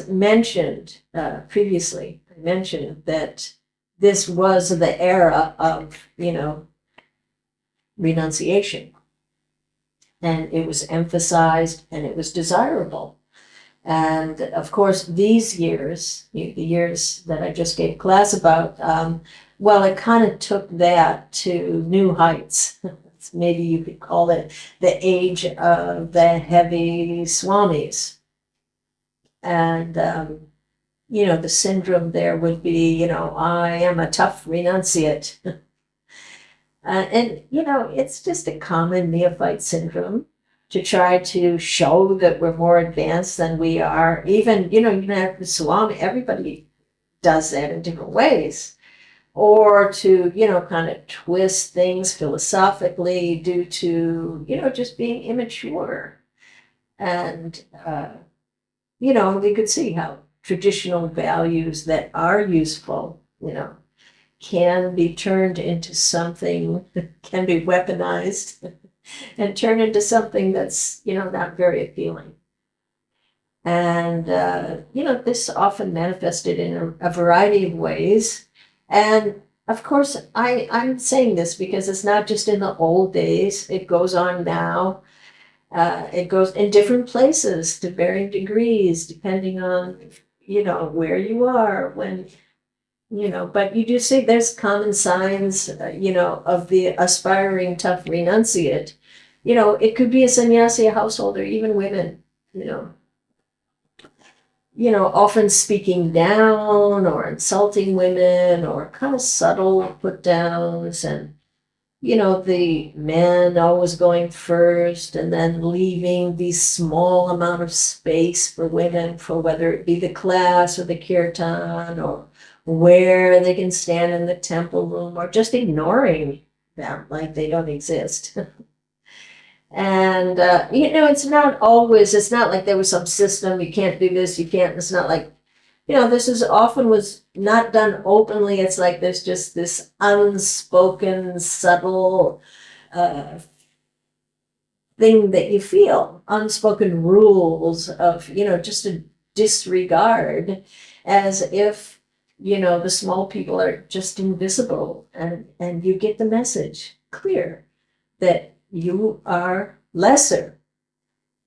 mentioned previously, I mentioned that this was the era of, renunciation. And it was emphasized and it was desirable. And of course, these years, the years that I just gave class about, it kind of took that to new heights. Maybe you could call it the age of the heavy swamis. And, the syndrome there would be, I am a tough renunciate. And, it's just a common neophyte syndrome to try to show that we're more advanced than we are. Even, have the Swami, everybody does that in different ways. Or to, kind of twist things philosophically due to, just being immature. And, we could see how traditional values that are useful, can be turned into something that can be weaponized and turned into something that's, not very appealing. And, this often manifested in a variety of ways. And of course, I'm saying this because it's not just in the old days, it goes on now. It goes in different places to varying degrees, depending on, where you are, when, but you do see there's common signs, of the aspiring tough renunciate. It could be a sannyasi, a householder, even women, often speaking down or insulting women or kind of subtle put downs, and the men always going first and then leaving the small amount of space for women, for whether it be the class or the kirtan or where they can stand in the temple room, or just ignoring them like they don't exist. And, it's not like there was some system, you can't do this, you can't, it's not like, this is often was not done openly. It's like there's just this unspoken, subtle thing that you feel, unspoken rules of, just a disregard, as if, the small people are just invisible, and you get the message clear that you are lesser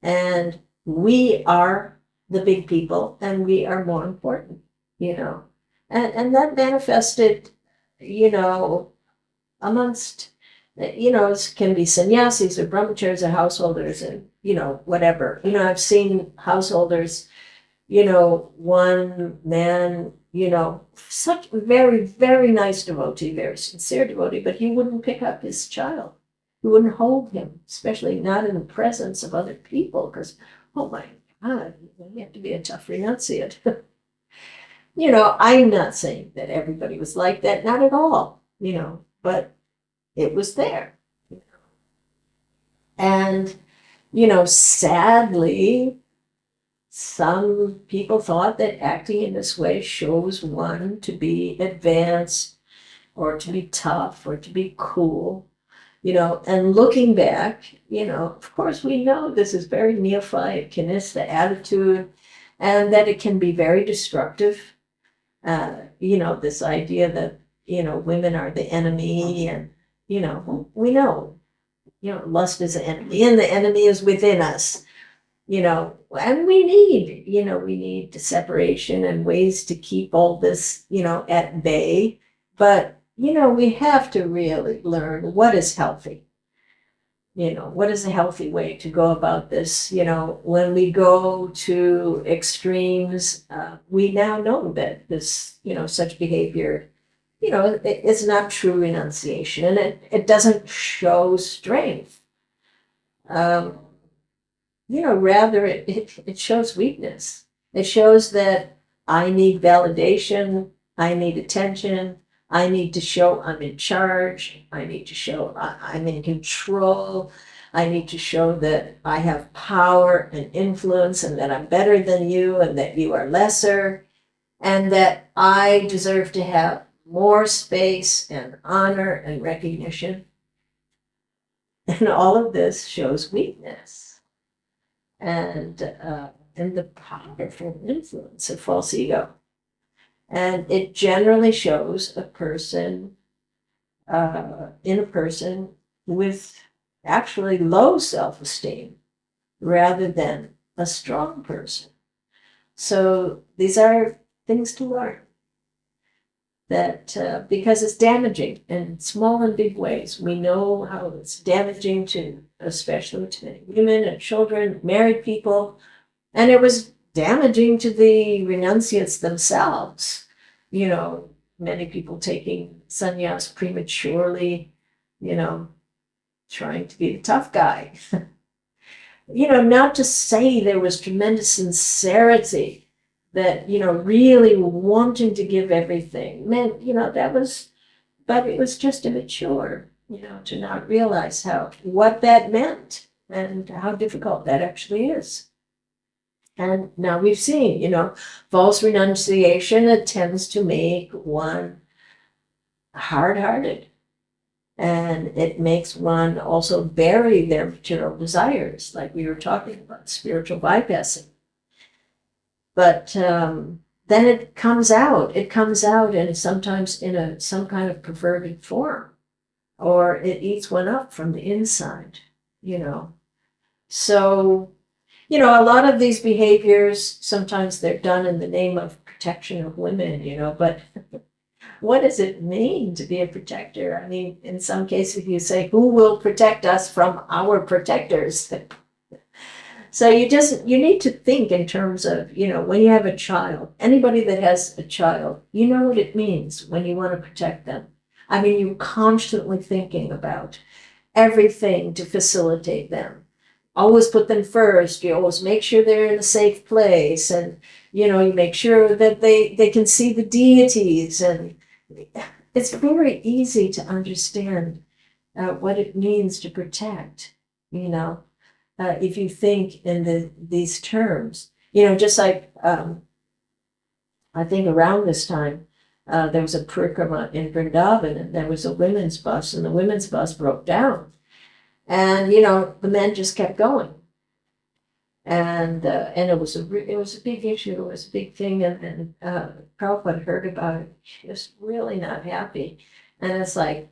and we are the big people and we are more important, and that manifested, amongst, it can be sannyasis or brahmacharis or householders, and, whatever. I've seen householders, one man, such very, very nice devotee, very sincere devotee, but he wouldn't pick up his child. He wouldn't hold him, especially not in the presence of other people, because, oh my God, you have to be a tough renunciate. I'm not saying that everybody was like that, not at all, but it was there. And, sadly, some people thought that acting in this way shows one to be advanced or to be tough or to be cool. And looking back, of course, we know this is very neophyte, Kanistha attitude, and that it can be very destructive. This idea that, women are the enemy, and, we know, lust is the enemy, and the enemy is within us, and we need separation and ways to keep all this, at bay. But we have to really learn what is healthy. What is a healthy way to go about this? When we go to extremes, we now know that this, such behavior, it's not true renunciation, and it doesn't show strength. Rather it shows weakness. It shows that I need validation, I need attention, I need to show I'm in charge. I need to show I'm in control. I need to show that I have power and influence, and that I'm better than you and that you are lesser, and that I deserve to have more space and honor and recognition. And all of this shows weakness and the powerful influence of false ego. And it generally shows a person, in a person with actually low self-esteem rather than a strong person. So these are things to learn. That because it's damaging in small and big ways. We know how it's damaging to, especially to women and children, married people. And it was damaging to the renunciates themselves. Many people taking sannyas prematurely, you know, trying to be the tough guy. Not to say there was tremendous sincerity that, really wanting to give everything meant, but it was just immature, to not realize what that meant and how difficult that actually is. And now we've seen, false renunciation, it tends to make one hard-hearted. And it makes one also bury their material desires, like we were talking about, spiritual bypassing. But then it comes out. It comes out, and sometimes in some kind of perverted form, or it eats one up from the inside. So, a lot of these behaviors, sometimes they're done in the name of protection of women, but what does it mean to be a protector? I mean, in some cases you say, who will protect us from our protectors? So you need to think in terms of, when you have a child, anybody that has a child, you know what it means when you want to protect them. I mean, you're constantly thinking about everything to facilitate them. Always put them first. You always make sure they're in a safe place, and you make sure that they can see the deities, and it's very easy to understand what it means to protect. If you think in these terms, just like I think around this time there was a parikrama in Vrindavan, and there was a women's bus, and the women's bus broke down. And the men just kept going, and it was a big issue. It was a big thing, and Prabhupada heard about it. She was really not happy, and it's like,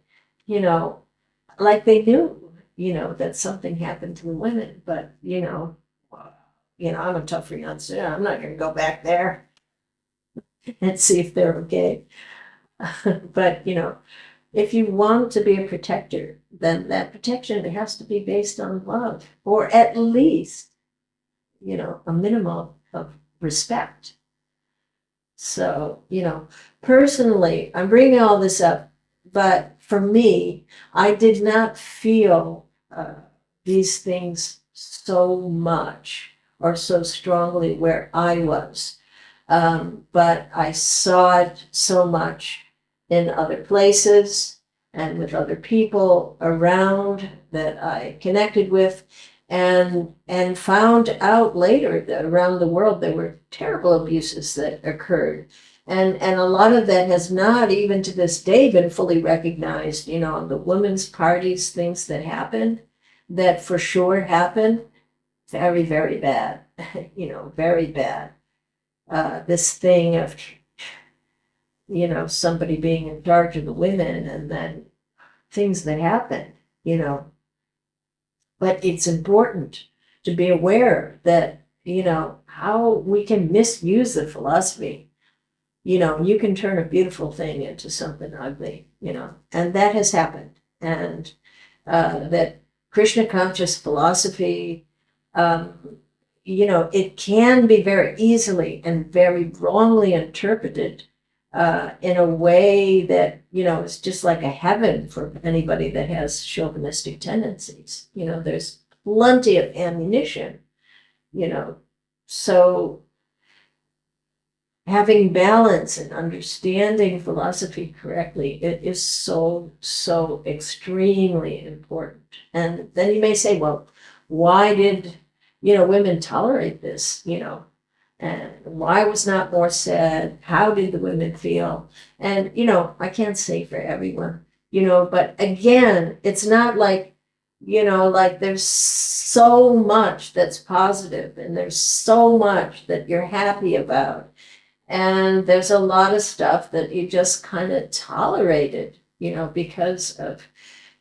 like they knew, that something happened to the women, but I'm a tough renunciate. I'm not going to go back there and see if they're okay. But if you want to be a protector, then that protection has to be based on love, or at least, a minimum of respect. So, personally, I'm bringing all this up, but for me, I did not feel these things so much or so strongly where I was. But I saw it so much in other places and with other people around that I connected with, and found out later that around the world there were terrible abuses that occurred. And a lot of that has not even to this day been fully recognized, the women's parties, things that happened, that for sure happened, very, very bad, very bad. This thing of somebody being in charge of the women, and then things that happen, But it's important to be aware that, how we can misuse the philosophy. You can turn a beautiful thing into something ugly, and that has happened. And that Krishna conscious philosophy, it can be very easily and very wrongly interpreted in a way that, is just like a heaven for anybody that has chauvinistic tendencies. There's plenty of ammunition, so having balance and understanding philosophy correctly, it is so, so extremely important. And then you may say, well, why did, women tolerate this, and why was not more said? How did the women feel? And, I can't say for everyone, but again, it's not like, like there's so much that's positive, and there's so much that you're happy about. And there's a lot of stuff that you just kind of tolerated, because of,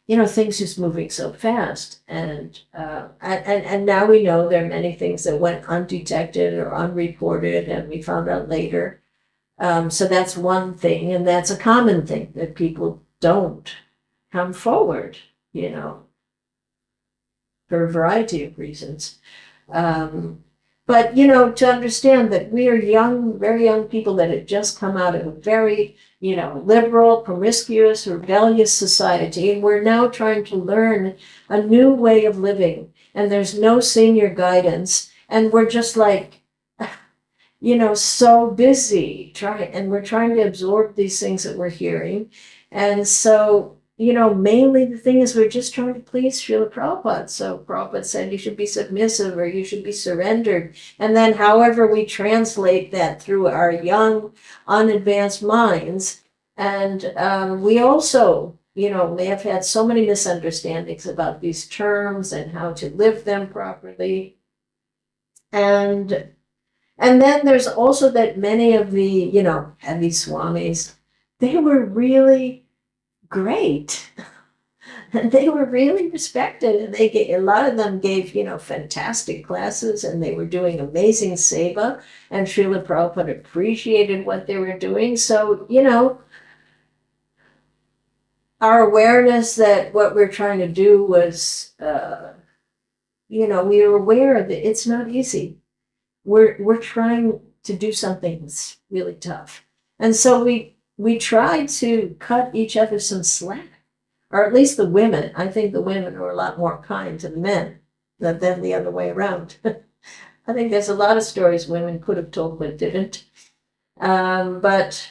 things just moving so fast. And now we know there are many things that went undetected or unreported, and we found out later. So that's one thing, and that's a common thing that people don't come forward, for a variety of reasons. But, to understand that we are young, very young people that had just come out of a very, liberal, promiscuous, rebellious society, and we're now trying to learn a new way of living, and there's no senior guidance, and we're just like, so busy and we're trying to absorb these things that we're hearing. And so, mainly the thing is we're just trying to please Srila Prabhupada. So Prabhupada said you should be submissive or you should be surrendered. And then however we translate that through our young, unadvanced minds. And we also, may have had so many misunderstandings about these terms and how to live them properly. And then there's also that many of the, heavy swamis, they were really great. And they were really respected. And a lot of them gave, fantastic classes, and they were doing amazing seva. And Srila Prabhupada appreciated what they were doing. So, our awareness that what we're trying to do was, we were aware that it's not easy. We're trying to do something that's really tough. And so we tried to cut each other some slack, or at least the women. I think the women are a lot more kind to the men than the other way around. I think there's a lot of stories women could have told but didn't. But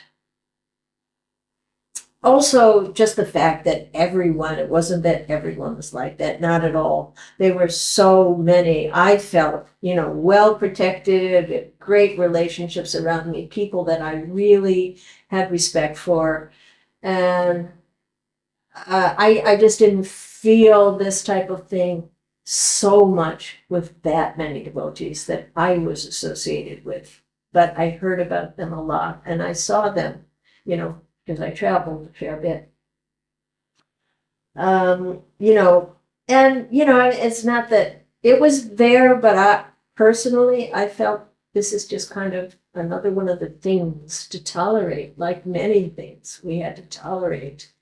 also just the fact that it wasn't that everyone was like that, not at all. There were so many, I felt, well protected, great relationships around me, people that I really had respect for. And I just didn't feel this type of thing so much with that many devotees that I was associated with. But I heard about them a lot, and I saw them, because I traveled a fair bit. And, it's not that it was there, but personally, I felt this is just kind of another one of the things to tolerate, like many things we had to tolerate.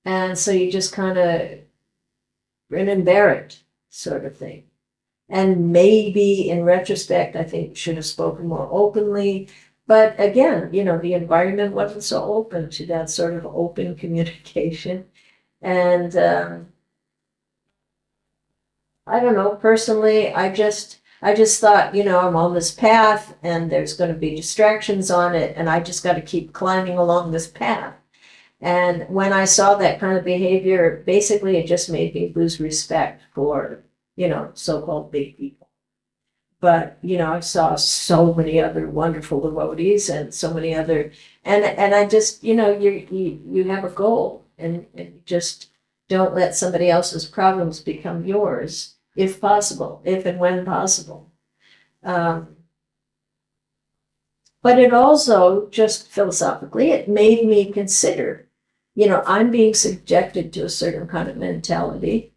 And so you just kind of grin and bear it, sort of thing. And maybe in retrospect, I think should have spoken more openly. But again, the environment wasn't so open to that sort of open communication. And I don't know, personally, I just thought, I'm on this path and there's going to be distractions on it, and I just got to keep climbing along this path. And when I saw that kind of behavior, basically it just made me lose respect for, so-called big people. But, I saw so many other wonderful devotees and so many other, and I just, you have a goal, and you just don't let somebody else's problems become yours, if possible, if and when possible. But it also, just philosophically, it made me consider, I'm being subjected to a certain kind of mentality.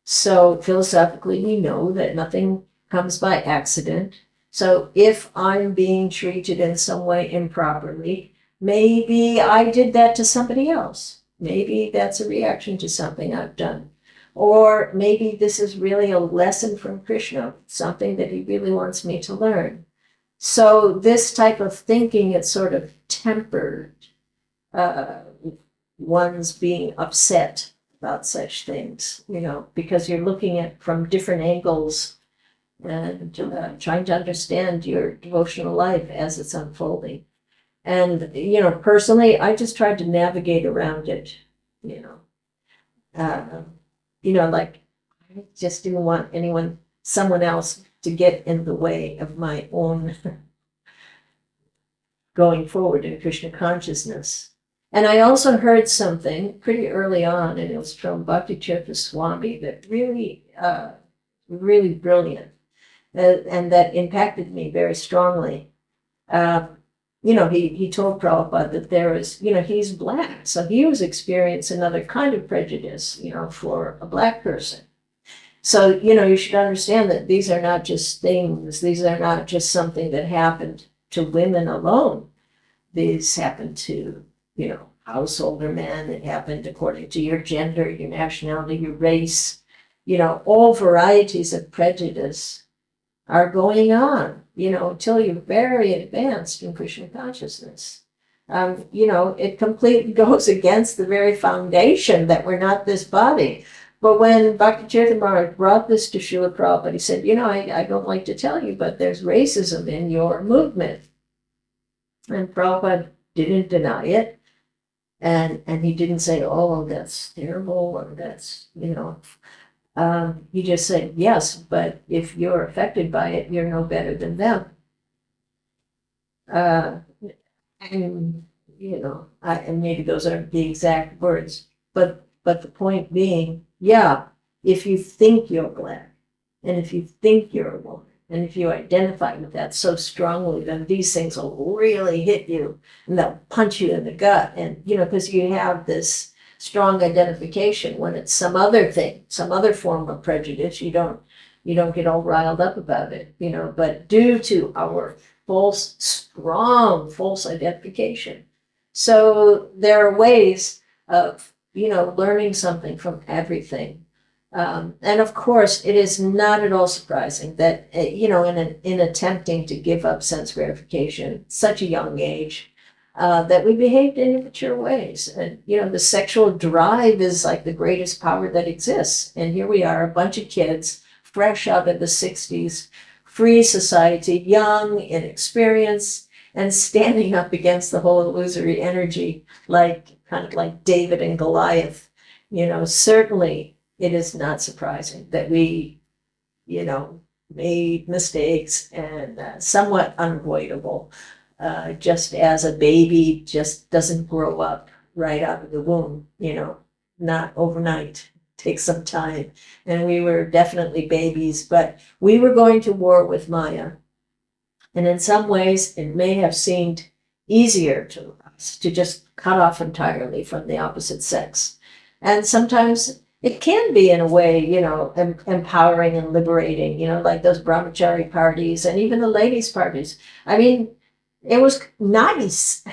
So philosophically, we know that nothing comes by accident. So if I'm being treated in some way improperly, maybe I did that to somebody else. Maybe that's a reaction to something I've done. Or maybe this is really a lesson from Krishna, something that he really wants me to learn. So this type of thinking, it's sort of tempered one's being upset about such things, because you're looking at from different angles and trying to understand your devotional life as it's unfolding. And, personally, I just tried to navigate around it, like I just didn't want someone else to get in the way of my own going forward in Krishna consciousness. And I also heard something pretty early on, and it was from Bhakti Tirtha Swami, that really, really brilliant, and that impacted me very strongly. He told Prabhupada that there is, he's black, so he was experiencing another kind of prejudice, for a black person. So, you should understand that these are not just things, these are not just something that happened to women alone. These happened to, householder men. It happened according to your gender, your nationality, your race, all varieties of prejudice are going on, until you're very advanced in Krishna consciousness. It completely goes against the very foundation that we're not this body. But when Bhakti Chaitanya Maharaj brought this to Srila Prabhupada, he said, I don't like to tell you, but there's racism in your movement. And Prabhupada didn't deny it. And he didn't say, oh, that's terrible, or that's, he just said, yes, but if you're affected by it, you're no better than them. And, and maybe those aren't the exact words, but the point being, yeah, if you think you're black, and if you think you're a woman, and if you identify with that so strongly, then these things will really hit you, and they'll punch you in the gut. And, because you have this strong identification. When it's some other thing, some other form of prejudice, you don't get all riled up about it, but due to our strong false identification. So there are ways of, learning something from everything. And of course, it is not at all surprising that, in attempting to give up sense gratification at such a young age, that we behaved in immature ways. And, the sexual drive is like the greatest power that exists. And here we are, a bunch of kids, fresh out of the 60s, free society, young, inexperienced, and standing up against the whole illusory energy, kind of like David and Goliath. Certainly it is not surprising that we, made mistakes, and somewhat unavoidable. Just as a baby just doesn't grow up right out of the womb, not overnight. Takes some time. And we were definitely babies, but we were going to war with Maya. And in some ways, it may have seemed easier to us to just cut off entirely from the opposite sex. And sometimes it can be, in a way, empowering and liberating, like those brahmachari parties and even the ladies' parties. I mean, it was nice,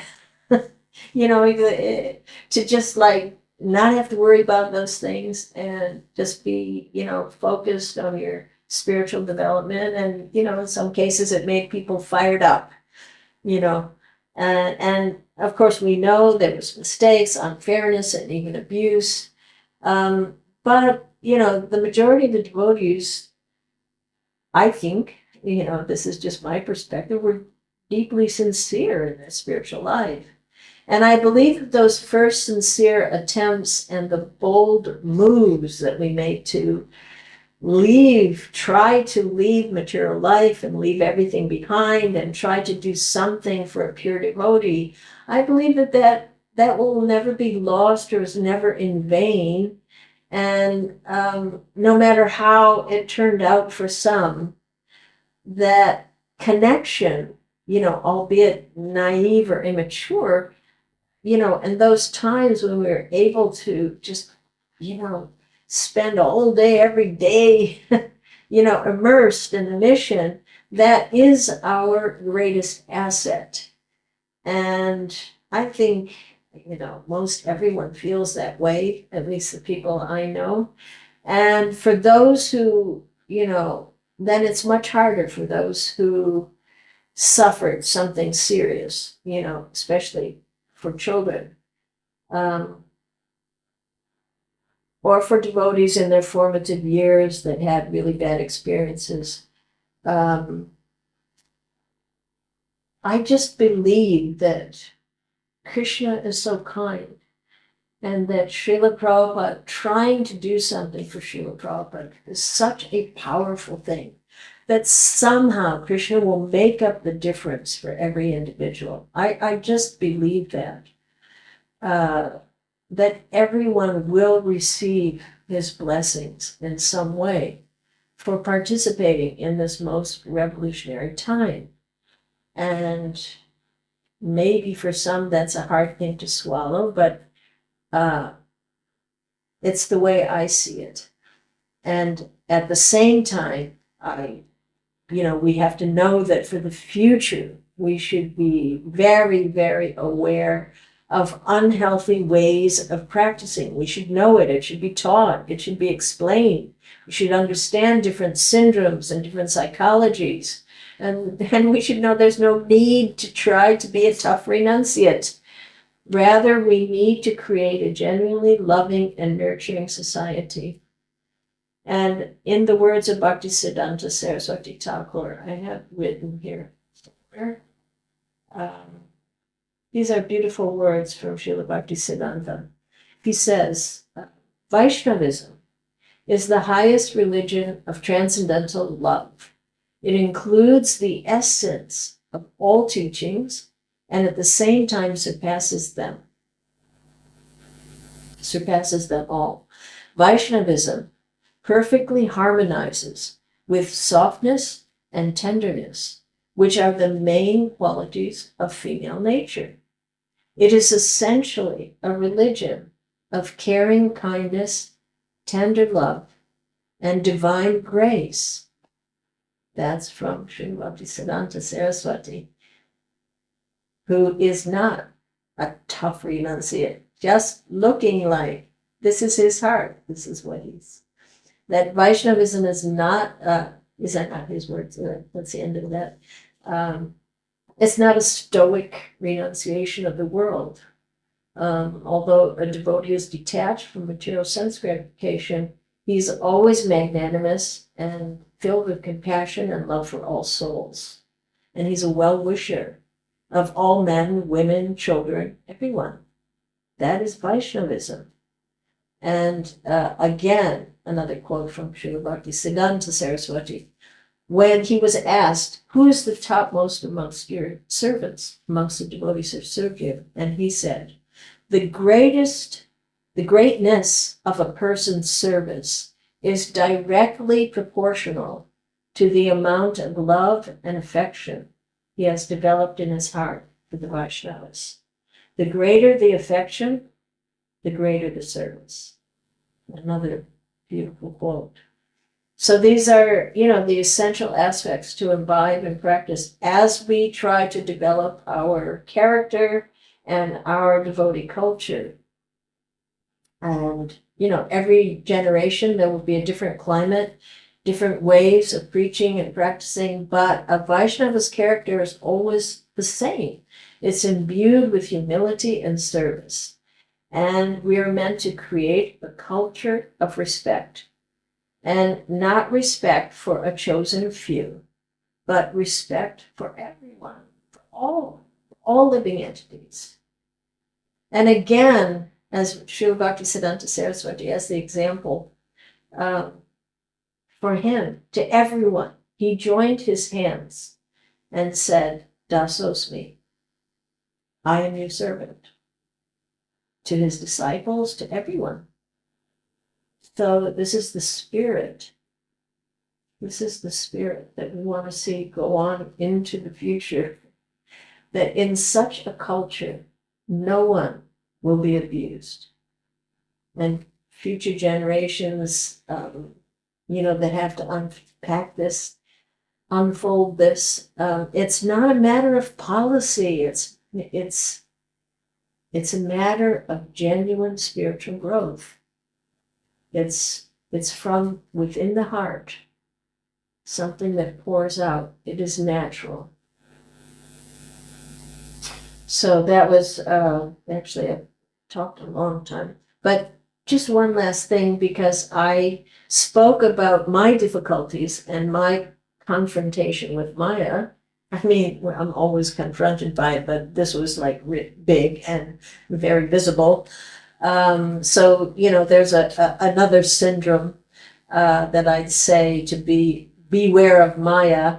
to just not have to worry about those things and just be, focused on your spiritual development. And, in some cases it made people fired up, and of course we know there was mistakes, unfairness, and even abuse. But, the majority of the devotees, I think, this is just my perspective, were deeply sincere in their spiritual life. And I believe that those first sincere attempts and the bold moves that we made to try to leave material life and leave everything behind and try to do something for a pure devotee, I believe that will never be lost, or is never in vain. And no matter how it turned out for some, that connection, albeit naive or immature, and those times when we were able to just, spend all day, every day, immersed in the mission, that is our greatest asset. And I think, most everyone feels that way, at least the people I know. And for those who, then it's much harder for those who suffered something serious, especially for children, or for devotees in their formative years that had really bad experiences. I just believe that Krishna is so kind, and that Srila Prabhupada trying to do something for Srila Prabhupada is such a powerful thing, that somehow Krishna will make up the difference for every individual. I just believe that. That everyone will receive his blessings in some way for participating in this most revolutionary time. And maybe for some that's a hard thing to swallow, but it's the way I see it. And at the same time, we have to know that for the future, we should be very, very aware of unhealthy ways of practicing. We should know it. It should be taught. It should be explained. We should understand different syndromes and different psychologies. And then we should know there's no need to try to be a tough renunciate. Rather, we need to create a genuinely loving and nurturing society. And in the words of Bhaktisiddhanta Saraswati Thakur, I have written here, these are beautiful words from Srila Bhaktisiddhanta. He says, Vaishnavism is the highest religion of transcendental love. It includes the essence of all teachings and at the same time surpasses them all. Vaishnavism perfectly harmonizes with softness and tenderness, which are the main qualities of female nature. It is essentially a religion of caring kindness, tender love, and divine grace. That's from Sri Bhaktisiddhanta Saraswati, who is not a tough renunciate, just looking like this is his heart, this is what he's. That Vaishnavism is not, is that not his words? That's the end of that. It's not a stoic renunciation of the world. Although a devotee is detached from material sense gratification, he's always magnanimous and filled with compassion and love for all souls. And he's a well-wisher of all men, women, children, everyone. That is Vaishnavism. And again, another quote from Srila Bhaktisiddhanta Saraswati, when he was asked, who is the topmost amongst your servants, amongst the devotees who serve you? And he said, the greatness of a person's service is directly proportional to the amount of love and affection he has developed in his heart for the Vaishnavas. The greater the affection, the greater the service. Another beautiful quote. So these are, the essential aspects to imbibe and practice as we try to develop our character and our devotee culture. And, every generation there will be a different climate, different ways of preaching and practicing, but a Vaishnava's character is always the same. It's imbued with humility and service. And we are meant to create a culture of respect. And not respect for a chosen few, but respect for everyone, for all living entities. And again, as Srila Bhaktisiddhanta Saraswati as the example, for him, to everyone, he joined his hands and said, Dasosmi, I am your servant. To his disciples, to everyone. So this is the spirit. This is the spirit that we want to see go on into the future. That in such a culture, no one will be abused. And future generations, that have to unpack this, unfold this. It's not a matter of policy. It's a matter of genuine spiritual growth. It's from within the heart, something that pours out. It is natural. So that was, actually, I talked a long time. But just one last thing, because I spoke about my difficulties and my confrontation with Maya. I mean, I'm always confronted by it, but this was like big and very visible. So, there's another syndrome that I'd say to beware of Maya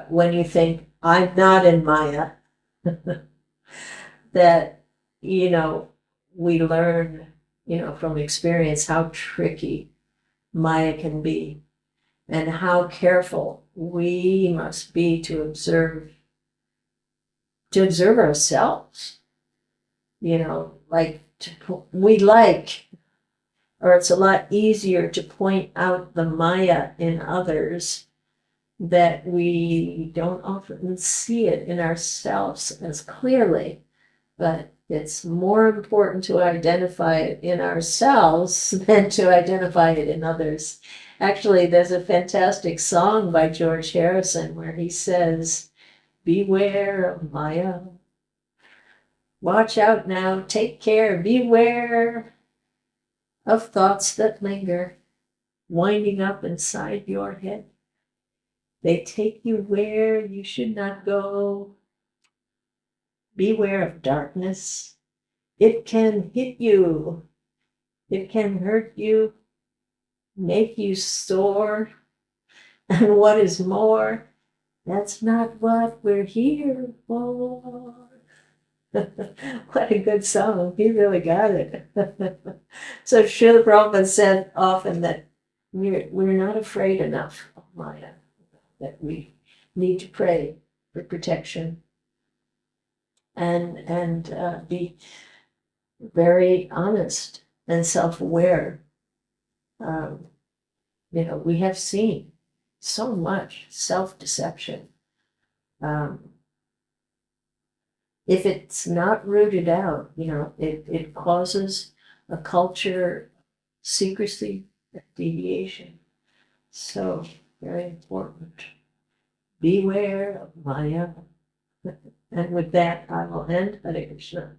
when you think, I'm not in Maya. That, we learn, from experience how tricky Maya can be and how careful we must be to observe ourselves. Or it's a lot easier to point out the Maya in others that we don't often see it in ourselves as clearly. but it's more important to identify it in ourselves than to identify it in others. Actually, there's a fantastic song by George Harrison where he says, "Beware of Maya. Watch out now, take care, beware of thoughts that linger, winding up inside your head. They take you where you should not go. Beware of darkness. It can hit you. It can hurt you, make you sore. And what is more, that's not what we're here for." What a good song. He really got it. So Srila Prabhupada said often that we're not afraid enough of Maya, that we need to pray for protection and be very honest and self-aware. We have seen so much self-deception. If it's not rooted out, it causes a culture secrecy, deviation. So very important. Beware of Maya. And with that, I will end. Hare Krishna.